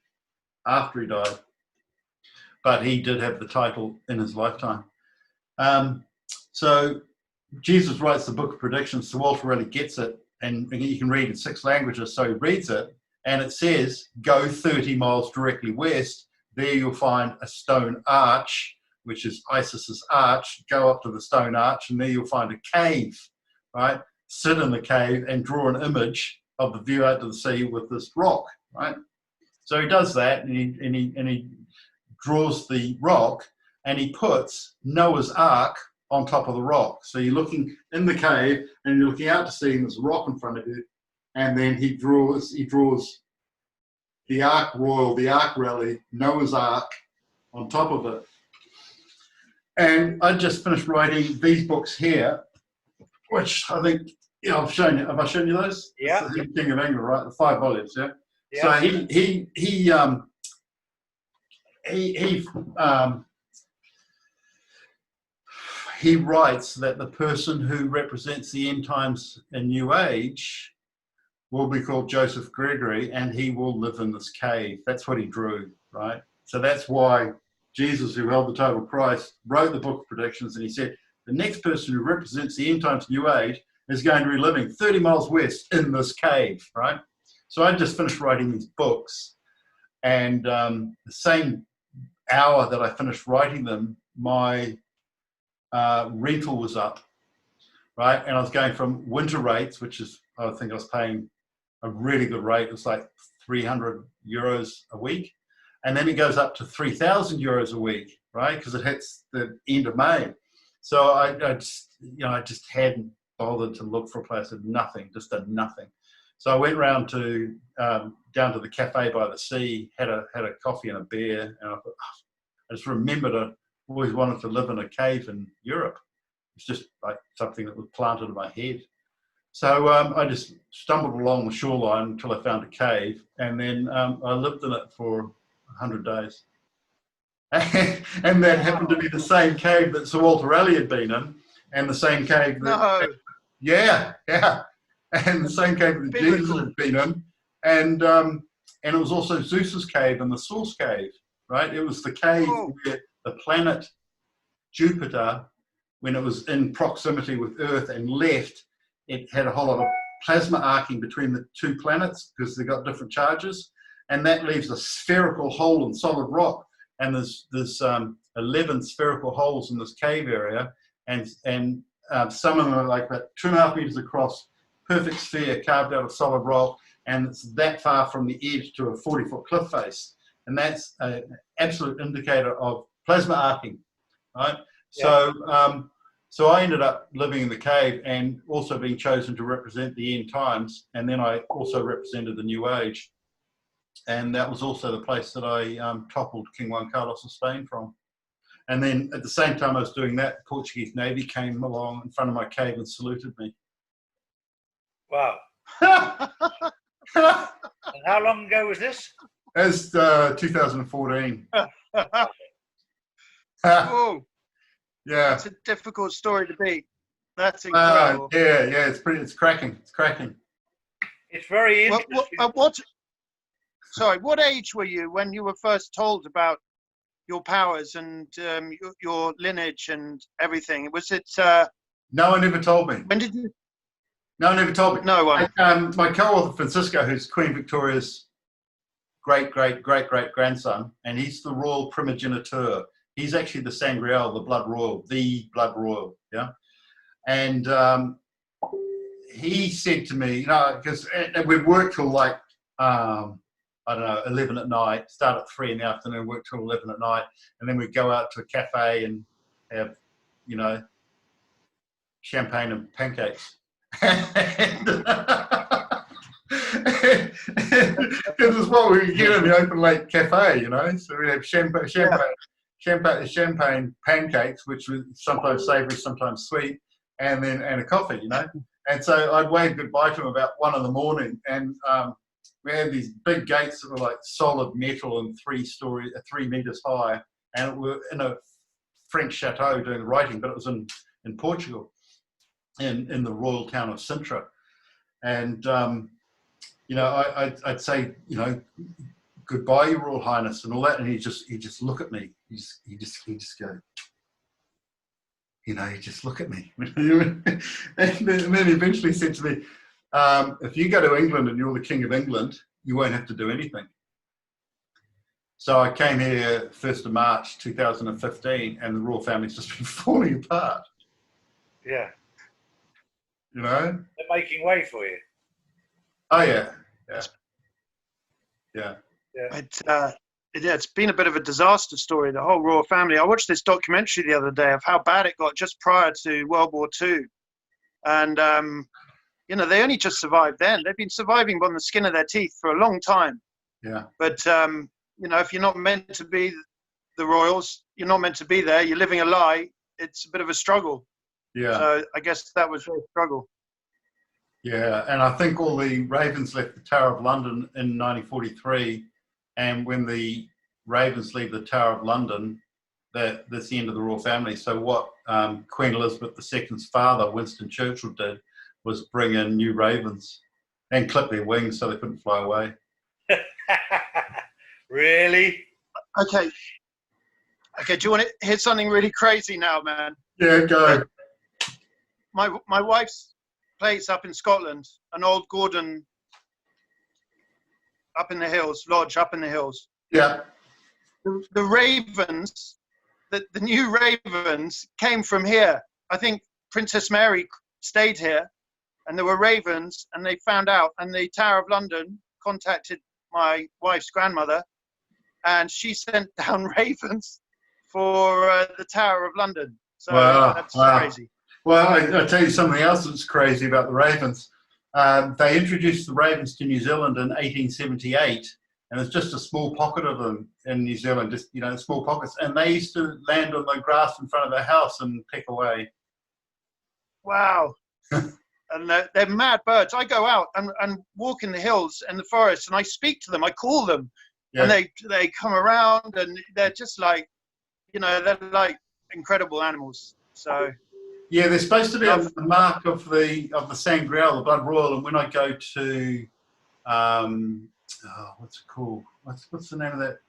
after he died. But he did have the title in his lifetime. So Jesus writes the book of predictions, so Walter really gets it, and you can read in 6 languages, so he reads it, and it says, go 30 miles directly west, there you'll find a stone arch, which is Isis's arch, go up to the stone arch, and there you'll find a cave, right? Sit in the cave and draw an image of the view out to the sea with this rock, right? So he does that, and he draws the rock, and he puts Noah's Ark on top of the rock. So you're looking in the cave, and you're looking out to sea, and there's a rock in front of you, and then he draws the Ark Royal, the Ark Rally, Noah's Ark on top of it. And I just finished writing these books here, which I think, I've shown you. Have I shown you those? Yeah. It's the King of England, right? The 5 volumes, yeah. Yeah. So he writes that the person who represents the end times and New Age will be called Joseph Gregory, and he will live in this cave. That's what he drew, right? So that's why Jesus, who held the total Christ, wrote the book of predictions, and he said, the next person who represents the end times New Age is going to be living 30 miles west in this cave, right? So I just finished writing these books, and the same hour that I finished writing them, my rental was up, right? And I was going from winter rates, which is, I think I was paying a really good rate. It was like 300 euros a week. And then it goes up to 3,000 euros a week, right? Because it hits the end of May. So I just hadn't bothered to look for a place. Did nothing, just did nothing. So I went round to down to the cafe by the sea, had a coffee and a beer, and I thought, I just remembered I always wanted to live in a cave in Europe. It's just like something that was planted in my head. So I just stumbled along the shoreline until I found a cave, and then I lived in it for 100 days. And that happened to be the same cave that Sir Walter Raleigh had been in, and the same cave that, yeah, and the same cave that Jesus had been in, and it was also Zeus's cave and the Source cave, right? It was the cave where the planet Jupiter, when it was in proximity with Earth and left, it had a whole lot of plasma arcing between the 2 planets because they got different charges, and that leaves a spherical hole in solid rock. And there's 11 spherical holes in this cave area, and some of them are like about 2.5 meters across, perfect sphere carved out of solid rock, and it's that far from the edge to a 40-foot cliff face, and that's an absolute indicator of plasma arcing, right? Yeah. So I ended up living in the cave and also being chosen to represent the end times, and then I also represented the New Age. And that was also the place that I toppled King Juan Carlos of Spain from. And then at the same time I was doing that, the Portuguese Navy came along in front of my cave and saluted me. Wow. And how long ago was this? It's 2014. Oh, yeah. It's a difficult story to beat. That's incredible. Yeah, it's cracking. It's very interesting. What age were you when you were first told about your powers and your lineage and everything? Was it? No one ever told me. When did you? No one ever told me. No one. My co-author Francisco, who's Queen Victoria's great grandson, and he's the royal primogeniture. He's actually the Sangreal, the blood royal, yeah. And he said to me, because we'd work till like, I don't know, 11 at night, start at 3 in the afternoon, work till 11 at night, and then we'd go out to a cafe and have, champagne and pancakes. This is what we get in the open lake cafe, So we have champagne pancakes, which was sometimes savoury, sometimes sweet, and a coffee, And so I'd wave goodbye to him about 1 in the morning, and we had these big gates that were like solid metal and 3 meters high, and we were in a French chateau doing the writing, but it was in Portugal, in the royal town of Sintra. And I'd say, goodbye, Your Royal Highness, and all that, and he just look at me. He just go. you know, he just look at me. And then he eventually said to me, if you go to England and you're the King of England, you won't have to do anything. So I came here 1st of March 2015, and the royal family's just been falling apart. Yeah. You know? They're making way for you. Oh, yeah. Yeah. Yeah. It's been a bit of a disaster story, the whole royal family. I watched this documentary the other day of how bad it got just prior to World War II. And, you know, they only just survived then. They've been surviving on the skin of their teeth for a long time. Yeah. But, you know, if you're not meant to be the royals, you're not meant to be there, you're living a lie, it's a bit of a struggle. Yeah. So I guess that was their struggle. Yeah, and I think all the Ravens left the Tower of London in 1943, and when the Ravens leave the Tower of London, that's the end of the royal family. So what Queen Elizabeth II's father, Winston Churchill, did was bring in new ravens and clip their wings so they couldn't fly away. Really? Okay, do you want to hear something really crazy now, man? Yeah, go. My wife's place up in Scotland, an old Gordon up in the hills, lodge up in the hills. Yeah. The ravens, the new ravens came from here. I think Princess Mary stayed here, and there were ravens, and they found out, and the Tower of London contacted my wife's grandmother, and she sent down ravens for the Tower of London. So that's crazy. Well, I'll tell you something else that's crazy about the ravens. They introduced the ravens to New Zealand in 1878, and it's just a small pocket of them in New Zealand, just, you know, small pockets. And they used to land on the grass in front of their house and peck away. Wow. And they're mad birds. I go out and walk in the hills and the forest, and I speak to them. I call them, Yeah. and they come around, and they're just like, you know, they're like incrediable animals. So. Yeah, there's supposed to be a mark of the Sangreal, the blood royal, and when I go to, what's it called? What's the name of that?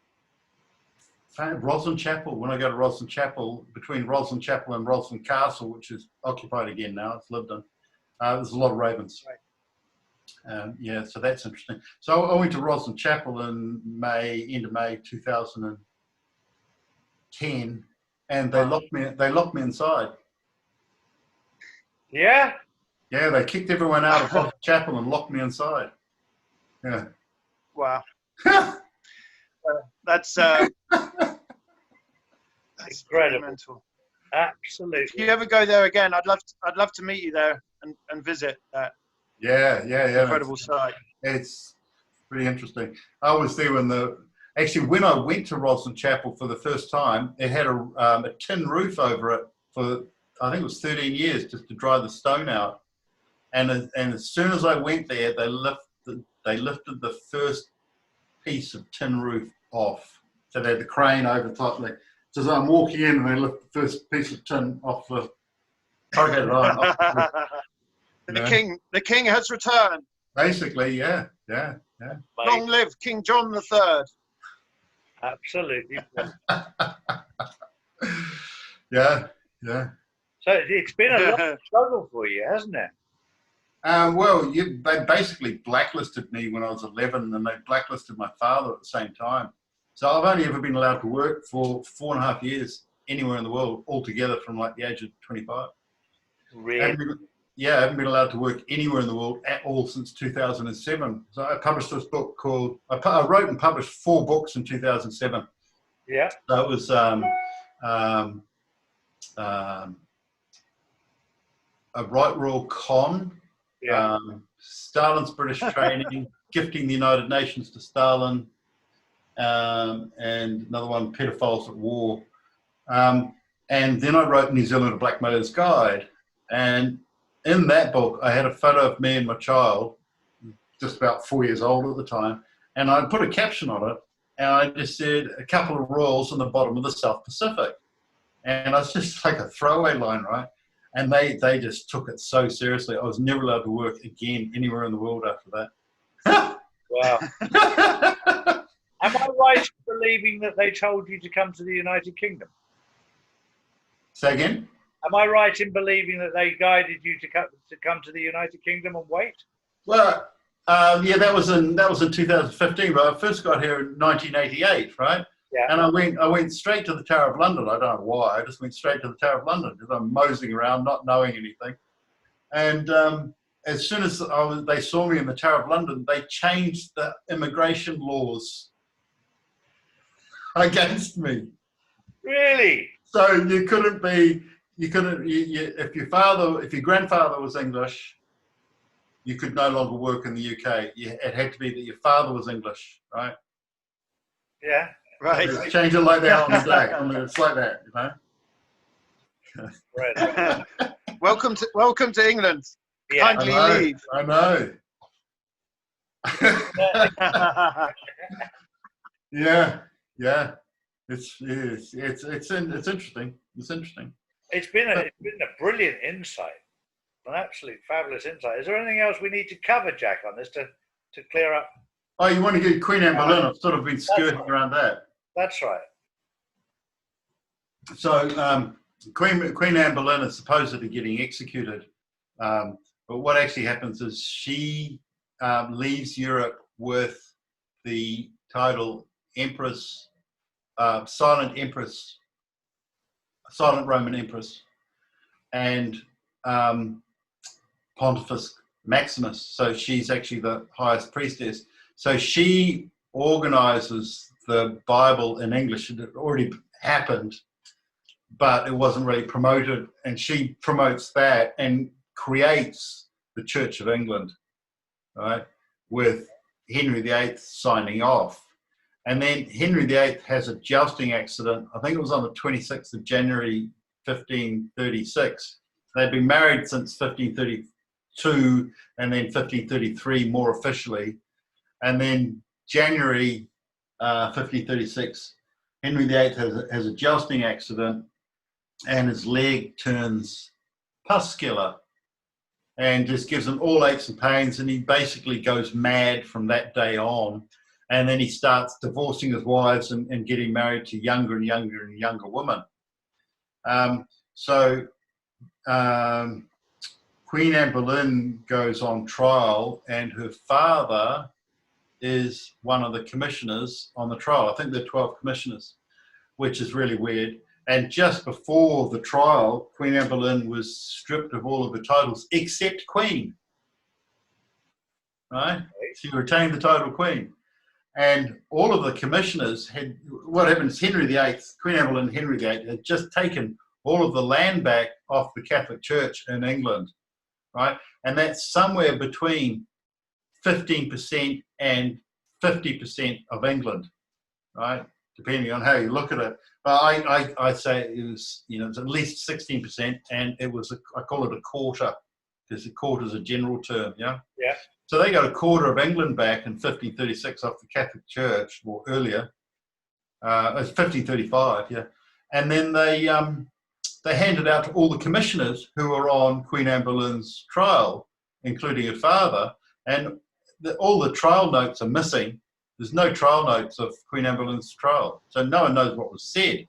Roslin Chapel. When I go to Roslin Chapel, between Roslin Chapel and Roslin Castle, which is occupied again now, it's lived in, there's a lot of ravens. Right. Yeah, so that's interesting. So I went to Roslin Chapel in end of May 2010, and they locked me inside. Yeah? Yeah, they kicked everyone out of the chapel and locked me inside. Yeah. Wow. That's incredible. Mental. Absolutely. If you ever go there again, I'd love to meet you there and visit that. Yeah. Incredible site. It's pretty interesting. I was there when when I went to Roslin Chapel for the first time, it had a tin roof over it for, I think it was 13 years, just to dry the stone out. And as soon as I went there, they lifted the first piece of tin roof off. So they had the crane over top. So as I'm walking in, and they lift the first piece of tin off the corrugated iron. The king has returned. Basically, yeah. Long live King John III. Absolutely. Yeah. So it's been a lot of struggle for you, hasn't it? Well, they basically blacklisted me when I was 11, and they blacklisted my father at the same time. So I've only ever been allowed to work for 4.5 years anywhere in the world altogether from like the age of 25. Really? I haven't been allowed to work anywhere in the world at all since 2007. So I published this book called, I wrote and published 4 books in 2007. Yeah. So it was a right royal con, Stalin's British training, gifting the United Nations to Stalin, and another one, pedophiles at war. And then I wrote New Zealand, a Blackmailer's Guide. And in that book, I had a photo of me and my child, just about 4 years old at the time, and I put a caption on it, and I just said, a couple of royals on the bottom of the South Pacific. And it's just like a throwaway line, right? And they just took it so seriously. I was never allowed to work again anywhere in the world after that. Wow. Am I right in believing that they told you to come to the United Kingdom? Say again? Am I right in believing that they guided you to come to the United Kingdom and wait? Well, yeah, that was in 2015, but I first got here in 1988, right? Yeah. And I went straight to the Tower of London. I don't know why. I just went straight to the Tower of London because I'm moseying around, not knowing anything. And as soon as they saw me in the Tower of London, they changed the immigration laws against me. Really? So you couldn't, if your grandfather was English, you could no longer work in the UK. It had to be that your father was English, right? Yeah. Right. They change it like that on the day. I mean, it's like that, you know. Right. Welcome to England. Yeah. Kindly leave. I know. Yeah. It's interesting. It's interesting. It's been a brilliant insight, an absolute fabulous insight. Is there anything else we need to cover, Jack, on this to clear up? Oh, you want to get Queen Anne Boleyn? I've sort of been skirting around that. That's right. So Queen Anne Boleyn is supposedly getting executed, but what actually happens is she leaves Europe with the title Empress, Silent Empress, Silent Roman Empress, and Pontifex Maximus. So she's actually the highest priestess. So she organizes the Bible in English. It had already happened, but it wasn't really promoted. And she promotes that and creates the Church of England, right, with Henry VIII signing off. And then Henry VIII has a jousting accident. I think it was on the 26th of January, 1536. They'd been married since 1532 and then 1533 more officially. And then January 1536, Henry VIII has a jousting accident and his leg turns puscular and just gives him all aches and pains, and he basically goes mad from that day on. And then he starts divorcing his wives and getting married to younger and younger and younger women. Queen Anne Boleyn goes on trial, and her father is one of the commissioners on the trial. I think there are 12 commissioners, which is really weird. And just before the trial, Queen Anne Boleyn was stripped of all of her titles except Queen. Right? She retained the title Queen. And all of the commissioners had, what happens, Henry VIII, Queen Anne Boleyn and Henry VIII had just taken all of the land back off the Catholic Church in England, right? And that's somewhere between 15% and 50% of England, right? Depending on how you look at it. But I'd say it was, it's at least 16%, and it was, I call it a quarter, because a quarter is a general term, yeah? Yeah. So they got a quarter of England back in 1536 off the Catholic Church, or earlier. It's 1535, yeah. And then they handed out to all the commissioners who were on Queen Anne Boleyn's trial, including her father, and all the trial notes are missing. There's no trial notes of Queen Anne Boleyn's trial, so no one knows what was said.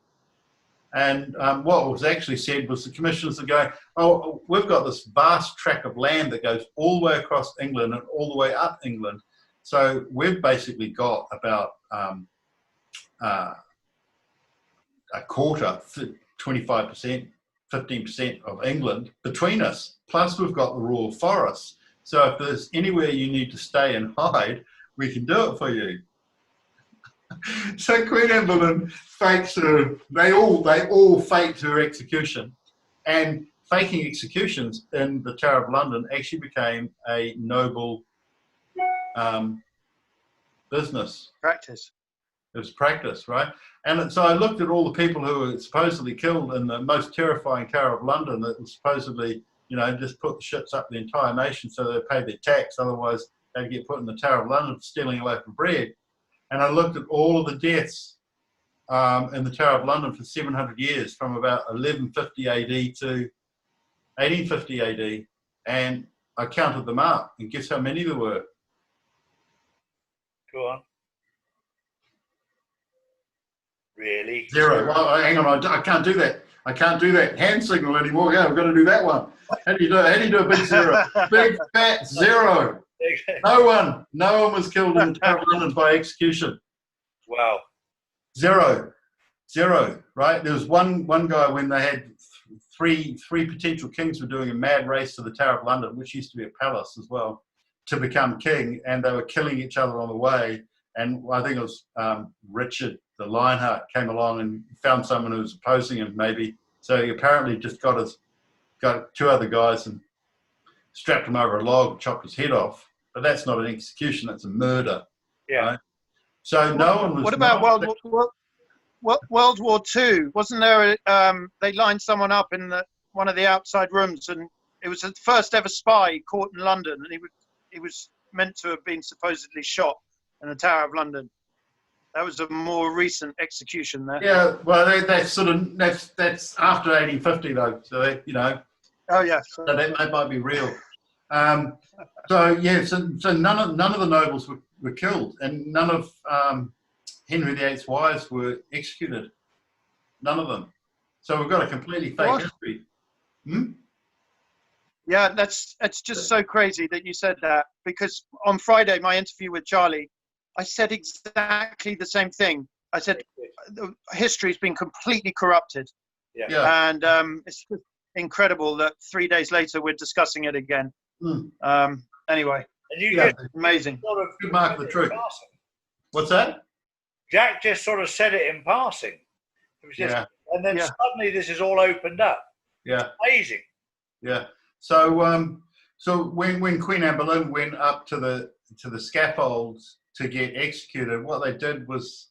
And what was actually said was the commissioners are going, oh, we've got this vast tract of land that goes all the way across England and all the way up England. So we've basically got about a quarter, 25%, 15% of England between us. Plus we've got the rural forests. So if there's anywhere you need to stay and hide, we can do it for you. So Queen Anne Boleyn fakes her, they all faked her execution, and faking executions in the Tower of London actually became a noble business. Practice. It was practice, right? And so I looked at all the people who were supposedly killed in the most terrifying Tower of London that was supposedly, just put the shits up the entire nation so they paid their tax, otherwise they'd get put in the Tower of London for stealing a loaf of bread. And I looked at all of the deaths in the Tower of London for 700 years, from about 1150 AD to 1850 AD, and I counted them up, and guess how many there were? Go on. Really? 0. Well, hang on, I can't do that. I can't do that hand signal anymore. Yeah, I've got to do that one. How do you do it? How do you do a big zero? Big fat zero. No one was killed in the Tower of London by execution. Wow. Zero, right? There was one guy when they had three potential kings were doing a mad race to the Tower of London, which used to be a palace as well, to become king, and they were killing each other on the way. And I think it was Richard the Lionheart came along and found someone who was opposing him, maybe. So he apparently just got two other guys and strapped him over a log, chopped his head off. But that's not an execution; that's a murder. Yeah. Right? So no one was. What about World War II? Wasn't there? They lined someone up in one of the outside rooms, and it was the first ever spy caught in London, and he was meant to have been supposedly shot in the Tower of London. That was a more recent execution there. Yeah, well, that's after 1850 though. So Oh yeah. So that might be real. So none of the nobles were killed, and none of Henry VIII's wives were executed. None of them. So we've got a completely fake history. Yeah, it's just so crazy that you said that, because on Friday, my interview with Charlie, I said exactly the same thing. I said history's been completely corrupted. Yeah. And it's just incredible that 3 days later we're discussing it again. Anyway, And you just amazing. sort of Good mark of the truth. What's that? Jack just sort of said it in passing. It was just, and then suddenly this is all opened up. Yeah. Amazing. Yeah. So so when Queen Anne Boleyn went up to the scaffolds to get executed, what they did was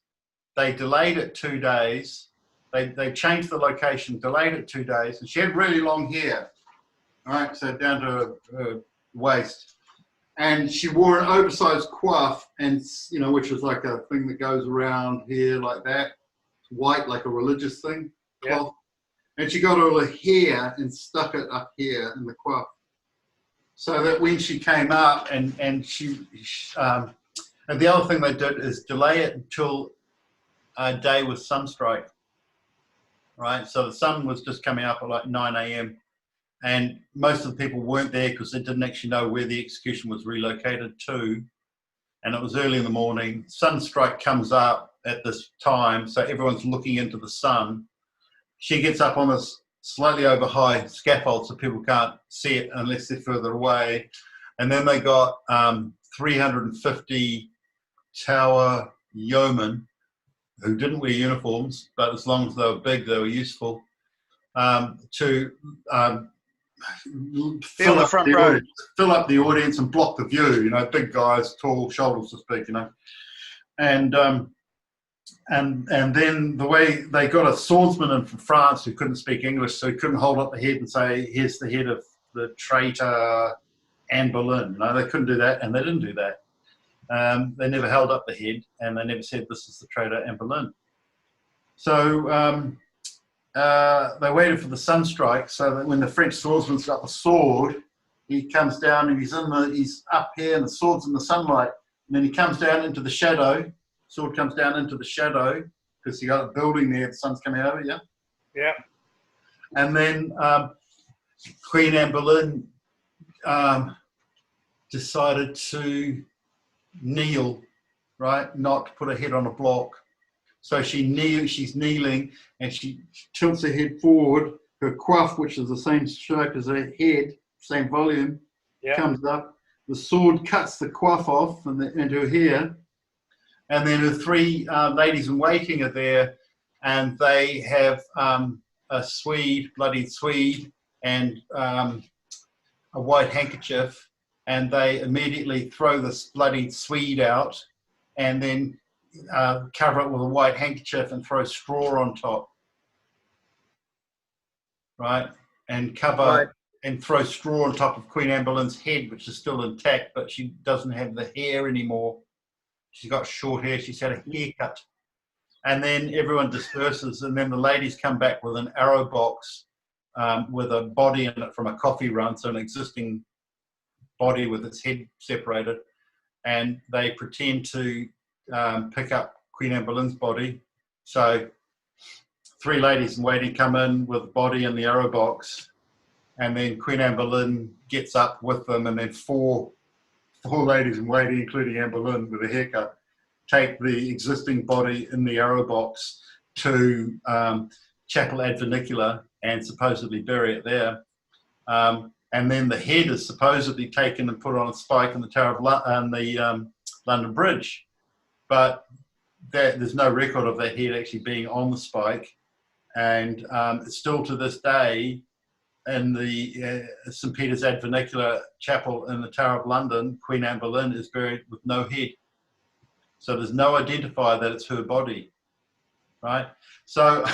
they delayed it 2 days. They changed the location, delayed it 2 days, and she had really long hair, right? So down to her waist, and she wore an oversized coif, and which was like a thing that goes around here like that, white, like a religious thing, cloth. And she got all her hair and stuck it up here in the coif, so that when she came up and she and the other thing they did is delay it until a day with sunstrike, right? So the sun was just coming up at like 9 a.m. and most of the people weren't there because they didn't actually know where the execution was relocated to. And it was early in the morning. Sunstrike comes up at this time, so everyone's looking into the sun. She gets up on this slightly over high scaffold so people can't see it unless they're further away. And then they got 350 Tower yeomen who didn't wear uniforms, but as long as they were big, they were useful, to fill up the audience and block the view. Big guys, tall shoulders to speak. And then the way they got a swordsman in from France who couldn't speak English, so he couldn't hold up the head and say, "Here's the head of the traitor Anne Boleyn." They couldn't do that, and they didn't do that. They never held up the head, and they never said, "This is the traitor Anne Boleyn." So they waited for the sunstrike, so that when the French swordsman's got the sword, he comes down and he's up here, and the sword's in the sunlight, and then he comes down into the shadow. Sword comes down into the shadow because you got a building there. The sun's coming over, Yeah. And then Queen Anne Boleyn decided to kneel, right? Not to put her head on a block. So she's kneeling, and she tilts her head forward. Her coif, which is the same shape as her head, same volume, comes up. The sword cuts the coif off into her hair. And then her three ladies in waiting are there, and they have a bloodied Swede, and a white handkerchief, and they immediately throw this bloodied Swede out, and then cover it with a white handkerchief and throw straw on top, right? And and throw straw on top of Queen Anne Boleyn's head, which is still intact, but she doesn't have the hair anymore. She's got short hair. She's had a haircut. And then everyone disperses, and then the ladies come back with an arrow box with a body in it from a coffee run, so an existing body with its head separated, and they pretend to pick up Queen Anne Boleyn's body. So three ladies in waiting come in with the body in the arrow box, and then Queen Anne Boleyn gets up with them, and then four ladies in waiting, including Anne Boleyn with a haircut, take the existing body in the arrow box to Chapel Advernicula and supposedly bury it there. And then the head is supposedly taken and put on a spike in the Tower of London Bridge, but there's no record of that head actually being on the spike. And still to this day, in the St. Peter's Advernicula Chapel in the Tower of London, Queen Anne Boleyn is buried with no head. So there's no identifier that it's her body, right? So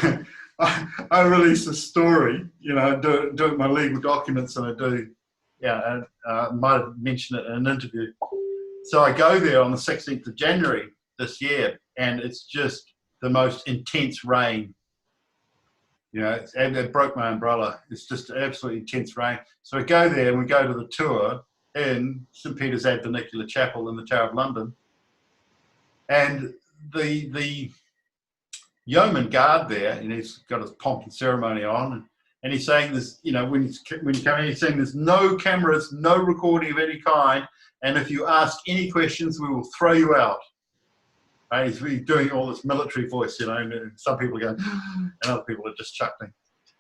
I release a story, you know, do it in my legal documents, and I do, yeah, I might have mentioned it in an interview. So I go there on the 16th of January this year, and it's just the most intense rain. You know, and it broke my umbrella. It's just absolutely intense rain. So I go there and we go to the tour in St. Peter's Advernicula Chapel in the Tower of London. And the yeoman guard there, and he's got his pomp and ceremony on, and he's saying this, you know, when you come in, he's saying there's no cameras, no recording of any kind, and if you ask any questions, we will throw you out. He's really doing all this military voice, you know, and some people are going, and other people are just chuckling.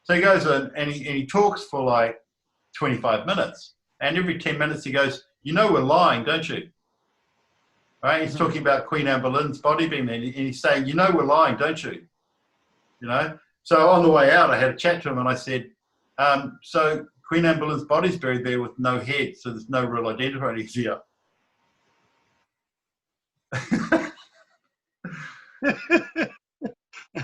So he goes in and he talks for like 25 minutes. And every 10 minutes he goes, you know we're lying, don't you? Right? He's talking about Queen Anne Boleyn's body being there, and he's saying, you know we're lying, don't you? You know? So on the way out, I had a chat to him and I said, so Queen Anne Boleyn's body's buried there with no head, so there's no real identifier. He's here.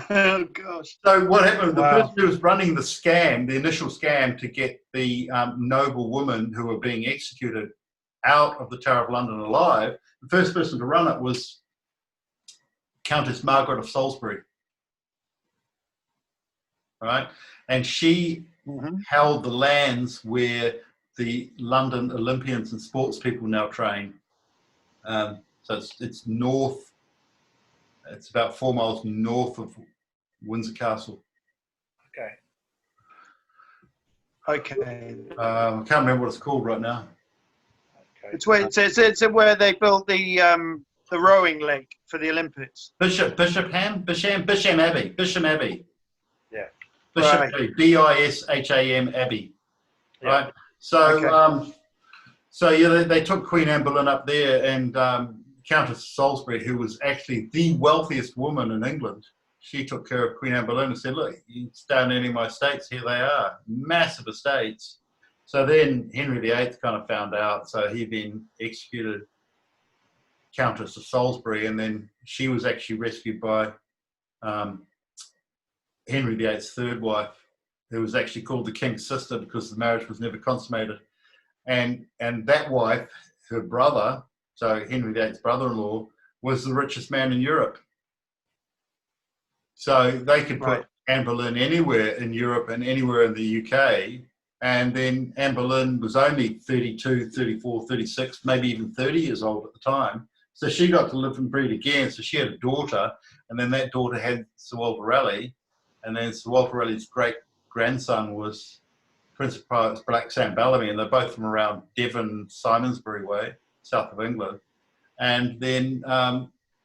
Oh gosh. So what happened, the Wow. person who was running the scam, the initial scam to get the noble women who were being executed out of the Tower of London alive, the first person to run it was Countess Margaret of Salisbury. Right? And she held the lands where the London Olympians and sports people now train. So it's north. It's about 4 miles north of Windsor Castle. Okay. I can't remember what it's called right now. Okay. It's where they built the rowing lake for the Olympics. Bisham Abbey. Yeah. Bisham Right. Abbey. Bisham Abbey. Yeah. Right. So Okay. so yeah, they took Queen Anne Boleyn up there, and Countess Salisbury, who was actually the wealthiest woman in England, she took care of Queen Anne Boleyn and said, look, you stay on any of my estates, here they are, massive estates. So then Henry VIII kind of found out, so he then executed Countess of Salisbury, and then she was actually rescued by Henry VIII's third wife, who was actually called the King's sister because the marriage was never consummated. And that wife, her brother, so Henry VIII's brother-in-law, was the richest man in Europe. So they could put Anne Boleyn anywhere in Europe and anywhere in the UK. And then Anne Boleyn was only 32, 34, 36, maybe even 30 years old at the time. So she got to live and breed again. So she had a daughter, and then that daughter had Sir Walter Raleigh. And then Sir Walter Raleigh's great-grandson was Prince of Black Sam Bellamy, and they're both from around Devon, Simonsbury way, south of England. And then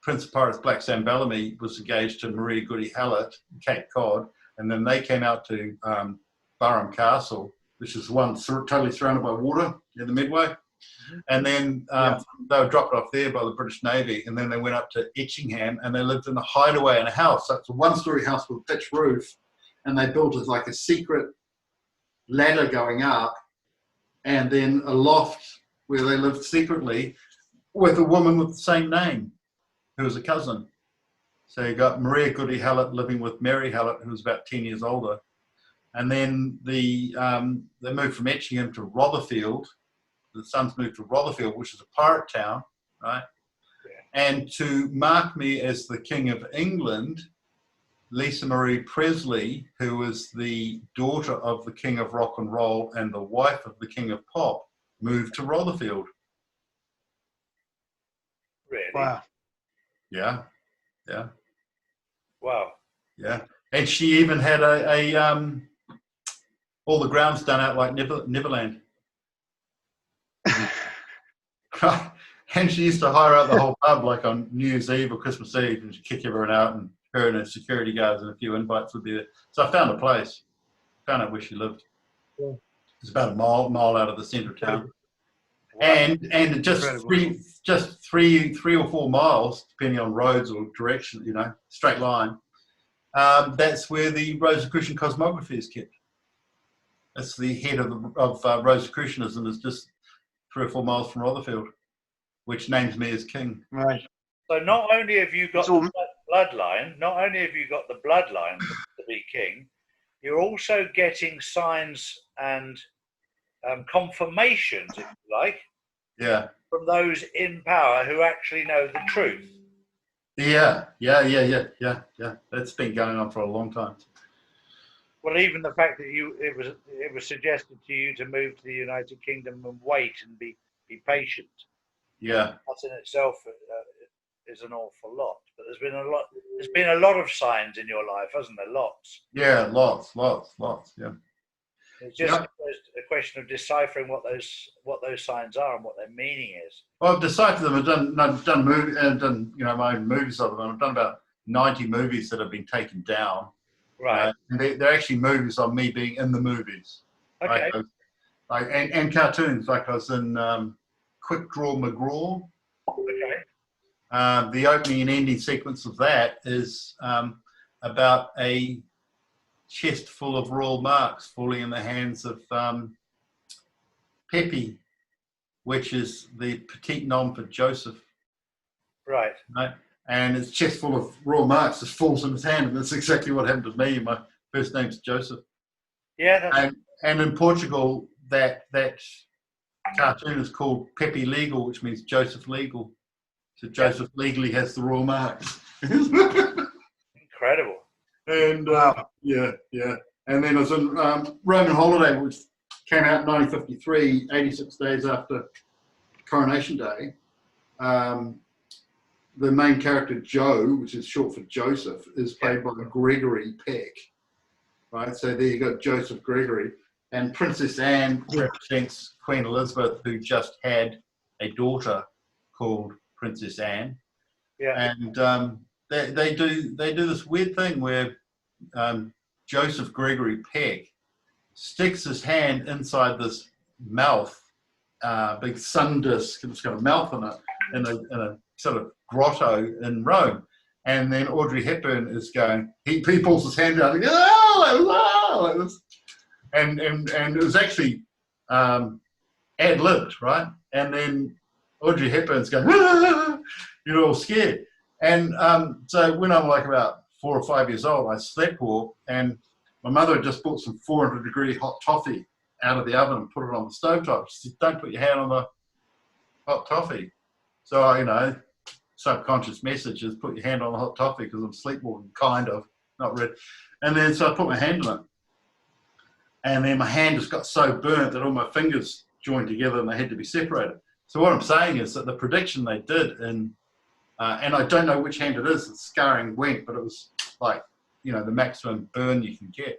Prince of Pirates Black Sam Bellamy was engaged to Maria Goody Hallett, Cape Cod, and then they came out to Barham Castle, which is one totally surrounded by water in the Medway. And then they were dropped off there by the British Navy, and then they went up to Etchingham, and they lived in a hideaway in a house. So it's a one-story house with a pitched roof, and they built it like a secret ladder going up, and then a loft where they lived secretly with a woman with the same name, who was a cousin. So you got Maria Goody Hallett living with Mary Hallett, who was about 10 years older. And then they moved from Etchingham to Rotherfield. The sons moved to Rotherfield, which is a pirate town, right? Yeah. And to mark me as the King of England, Lisa Marie Presley, who was the daughter of the King of Rock and Roll and the wife of the King of Pop, moved to Rotherfield. Really? Wow. Yeah. Yeah. Wow. Yeah. And she even had all the grounds done out like Neverland. And she used to hire out the whole pub like on New Year's Eve or Christmas Eve, and she'd kick everyone out, and her and her security guards and a few invites would be there. So I found a place, found out where she lived. Yeah. It's about a mile out of the centre of town. Wow. And just three or 4 miles, depending on roads or direction, you know, straight line. That's where the Rosicrucian cosmography is kept. That's the head of Rosicrucianism, is just 3 or 4 miles from Rotherfield, which names me as king. Right. So not only have you got the bloodline, to be king, you're also getting signs and confirmations, if you like, Yeah. from those in power who actually know the truth. Yeah. That's been going on for a long time. Well, even the fact that it was suggested to you to move to the United Kingdom and wait and be patient. Yeah. That in itself is an awful lot. But there's been a lot of signs in your life, hasn't there? Lots. Yeah, lots. Yeah. It's just a question of deciphering what those signs are and what their meaning is. Well, I've deciphered them. I've done my own movies of them. And I've done about 90 movies that have been taken down. Right. And they're actually movies on me being in the movies. Okay. And cartoons. Like I was in Quick Draw McGraw. Okay. The opening and ending sequence of that is about a chest full of royal marks falling in the hands of Pepe, which is the petite nom for Joseph. Right. Right? And his chest full of royal marks just falls in his hand, and that's exactly what happened to me. My first name's Joseph. Yeah. And in Portugal, that cartoon is called Pepe Legal, which means Joseph Legal. So Joseph legally has the royal marks. Incredible. And yeah. And then I was in Roman Holiday, which came out in 1953, 86 days after Coronation Day. The main character, Joe, which is short for Joseph, is played by Gregory Peck. Right, so there you got Joseph Gregory. And Princess Anne represents Queen Elizabeth, who just had a daughter called Princess Anne. Yeah. And they do this weird thing where Joseph Gregory Peck sticks his hand inside this mouth, big sun disk, and it's got a mouth in it, in a sort of grotto in Rome. And then Audrey Hepburn is going, he pulls his hand out and goes, oh, like this. And it was actually ad-libbed, right? And then Audrey Hepburn's going, all scared. And so when I'm like about 4 or 5 years old, I sleepwalk, and my mother had just bought some 400-degree hot toffee out of the oven and put it on the stovetop. She said, don't put your hand on the hot toffee. So, subconscious message is put your hand on the hot toffee, because I'm sleepwalking, kind of, not really. And then so I put my hand on it. And then my hand just got so burnt that all my fingers joined together and they had to be separated. So what I'm saying is that the prediction they did and I don't know which hand it is, the scarring went, but it was like, the maximum burn you can get.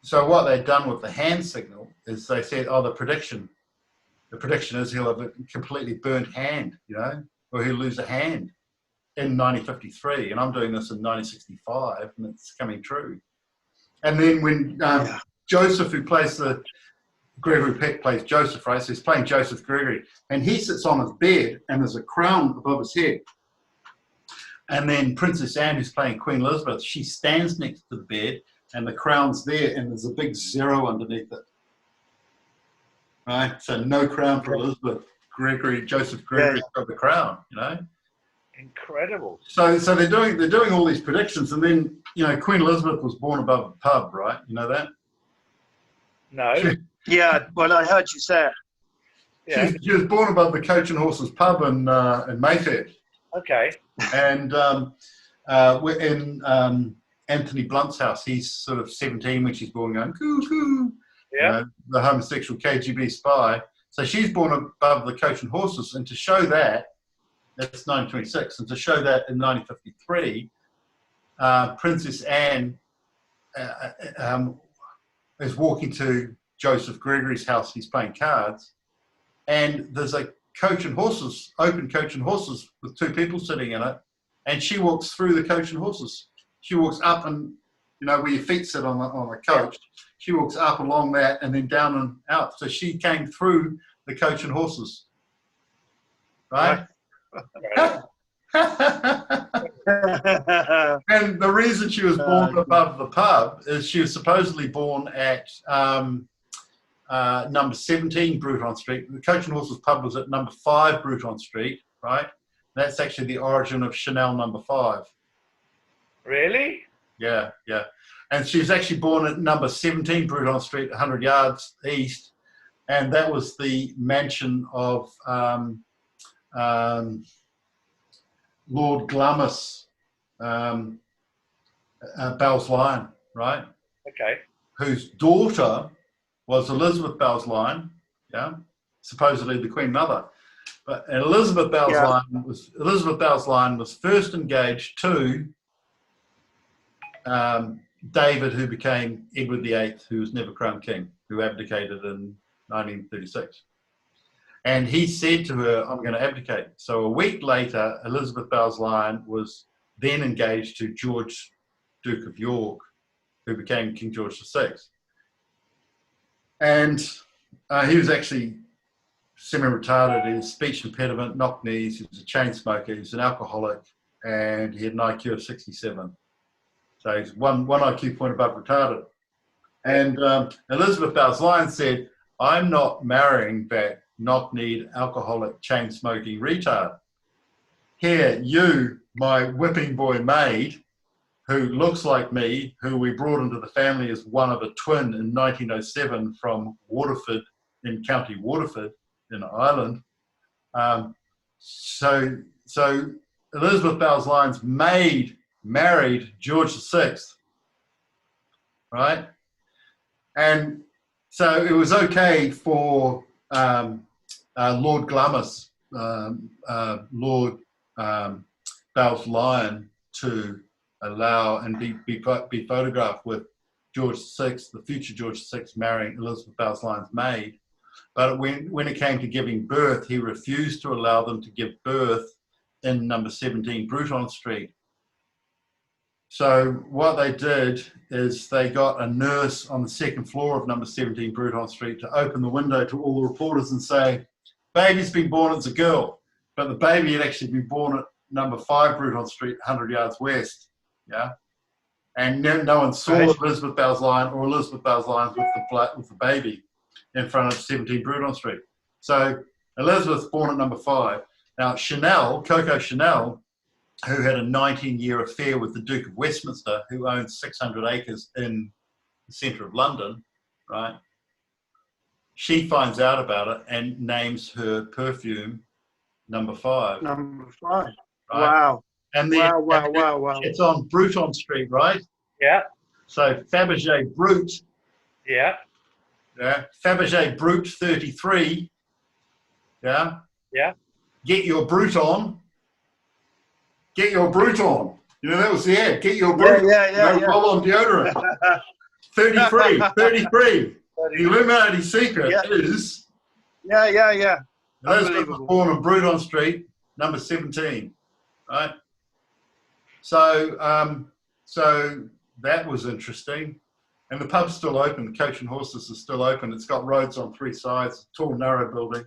So what they'd done with the hand signal is they said, the prediction is he'll have a completely burnt hand, or he'll lose a hand in 1953. And I'm doing this in 1965, and it's coming true. And then when Joseph, who plays Gregory Peck plays Joseph, right? So he's playing Joseph Gregory, and he sits on his bed, and there's a crown above his head. And then Princess Anne, who's playing Queen Elizabeth, she stands next to the bed, and the crown's there, and there's a big 0 underneath it. Right? So no crown for Elizabeth. Joseph Gregory's got the crown, Incredible. So they're doing all these predictions, and then Queen Elizabeth was born above a pub, right? You know that? No. Yeah, well, I heard you say it. Yeah. She was born above the Coach and Horses pub in Mayfair. Okay. And we're in Anthony Blunt's house. He's sort of 17 when she's born, going coo. Yeah. The homosexual KGB spy. So she's born above the Coach and Horses, and to show that's 1926, and to show that in 1953, Princess Anne is walking to Joseph Gregory's house. He's playing cards, and there's a coach and horses, open coach and horses with two people sitting in it, and she walks through the coach and horses. She walks up, and you know where your feet sit on the coach. She walks up along that and then down and out. So she came through the coach and horses, right? And the reason she was born above the pub is she was supposedly born at number 17 Bruton Street. The Coach and Horses pub was at number 5 Bruton Street, right? That's actually the origin of Chanel number 5. Really? Yeah, yeah. And she was actually born at number 17 Bruton Street, 100 yards east, and that was the mansion of Lord Glamis, Balsline, right? Okay. Whose daughter was Elizabeth Balsline, yeah, supposedly the Queen Mother. But Elizabeth Balsline was first engaged to David, who became Edward VIII, who was never crowned king, who abdicated in 1936. And he said to her, I'm going to abdicate. So a week later, Elizabeth Balsline was then engaged to George, Duke of York, who became King George VI. And he was actually semi-retarded. He had speech impediment, knock knees, he was a chain smoker, he was an alcoholic, and he had an IQ of 67. So he's one IQ point above retarded. And Elizabeth Balsline said, I'm not marrying that knock-kneed, alcoholic, chain-smoking retard. Here, you, my whipping boy maid, who looks like me, who we brought into the family as one of a twin in 1907 from Waterford, in County Waterford, in Ireland. So Elizabeth Balsline's maid married George VI, right? And so it was okay for Lord Glamis, Lord Balsline, to allow and be photographed with George VI, the future George VI, marrying Elizabeth Balsline's maid. But when it came to giving birth, he refused to allow them to give birth in number 17 Bruton Street. So what they did is they got a nurse on the second floor of number 17 Bruton Street to open the window to all the reporters and say, baby's been born as a girl, but the baby had actually been born at number 5 Bruton Street, 100 yards west. Yeah, and no one saw Elizabeth Balsline or Elizabeth Balsline with the baby in front of 17 Bruton Street. So Elizabeth's born at number 5. Now Coco Chanel, who had a 19-year affair with the Duke of Westminster, who owns 600 acres in the centre of London, right? She finds out about it and names her perfume number 5. Number 5. Right? Wow. And then Wow. It's on Bruton Street, right? Yeah. So Fabergé Brut. Yeah. Yeah. Fabergé Brut 33. Yeah. Yeah. Get your brute on. Get your brute on. You know, that was the ad. Get your brute. Yeah. Roll-on deodorant. 33. The Illuminati secret is. Yeah. Elizabeth was born on Bruton Street, number 17. Right. So that was interesting. And the pub's still open. The Coach and Horses is still open. It's got roads on 3 sides, tall, narrow building.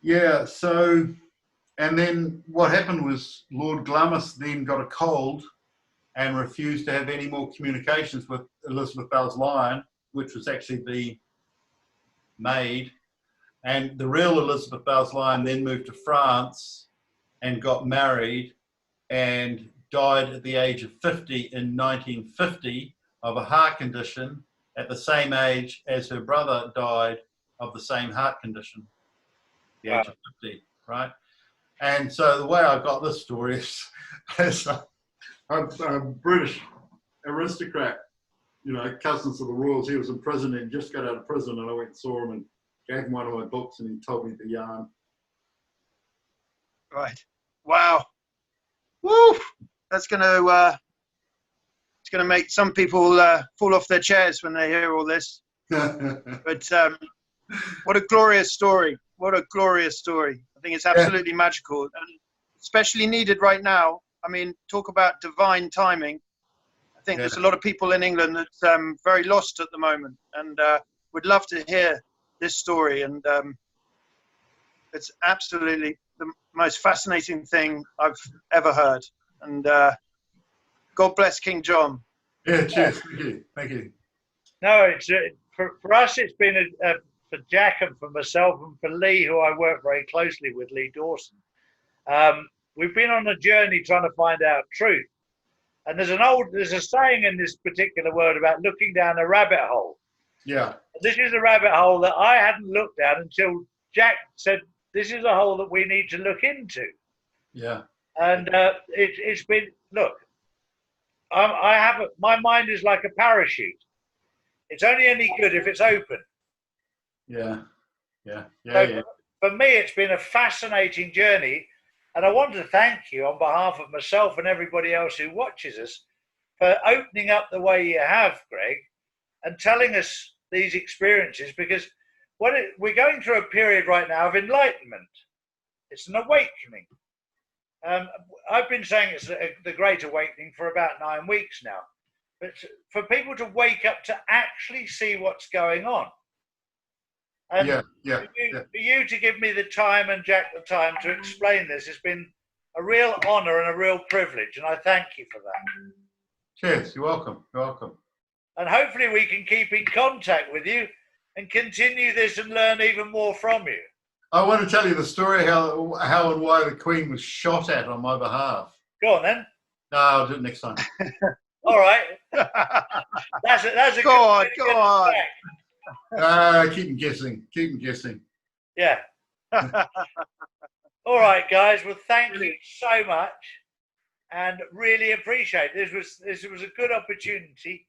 Yeah, so, and then what happened was Lord Glamis then got a cold and refused to have any more communications with Elizabeth Balsline, which was actually the maid. And the real Elizabeth Balsline then moved to France and got married and died at the age of 50 in 1950 of a heart condition at the same age as her brother died of the same heart condition, the age of 50, right? And so the way I got this story is I'm a British aristocrat, you know, cousins of the royals. He was in prison and just got out of prison, and I went and saw him and gave him one of my books, and he told me the yarn. Right. Wow. Woo! That's going to make some people fall off their chairs when they hear all this. But what a glorious story! What a glorious story! I think it's absolutely magical, and especially needed right now. I mean, talk about divine timing. I think there's a lot of people in England that's very lost at the moment, and would love to hear this story. And it's absolutely the most fascinating thing I've ever heard. And God bless King John. Yeah, cheers. Thank you. Thank you. No, it's for us. It's been for Jack and for myself and for Lee, who I work very closely with, Lee Dawson. We've been on a journey trying to find out truth. And there's a saying in this particular word about looking down a rabbit hole. Yeah. This is a rabbit hole that I hadn't looked at until Jack said, this is a hole that we need to look into. Yeah. And it's been, look, my mind is like a parachute. It's only any good if it's open. Yeah. Yeah. Yeah. So Yeah. For me, it's been a fascinating journey. And I want to thank you on behalf of myself and everybody else who watches us for opening up the way you have, Greg, and telling us these experiences, because we're going through a period right now of enlightenment. It's an awakening. I've been saying it's the Great Awakening for about 9 weeks now. But for people to wake up to actually see what's going on. And for you to give me the time and Jack the time to explain this has been a real honour and a real privilege, and I thank you for that. Cheers. You're welcome. You're welcome. And hopefully we can keep in contact with you and continue this and learn even more from you. I want to tell you the story how and why the Queen was shot at on my behalf. Go on then. No, I'll do it next time. All right. That's a go on. Keep them guessing. Keep them guessing. Yeah. All right, guys. Well, thank you so much, and really appreciate it. This was a good opportunity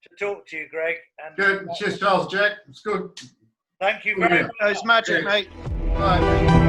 to talk to you, Greg. And good. Cheers, Charles. Jack. It's good. Thank you very much. It's magic, mate. Bye.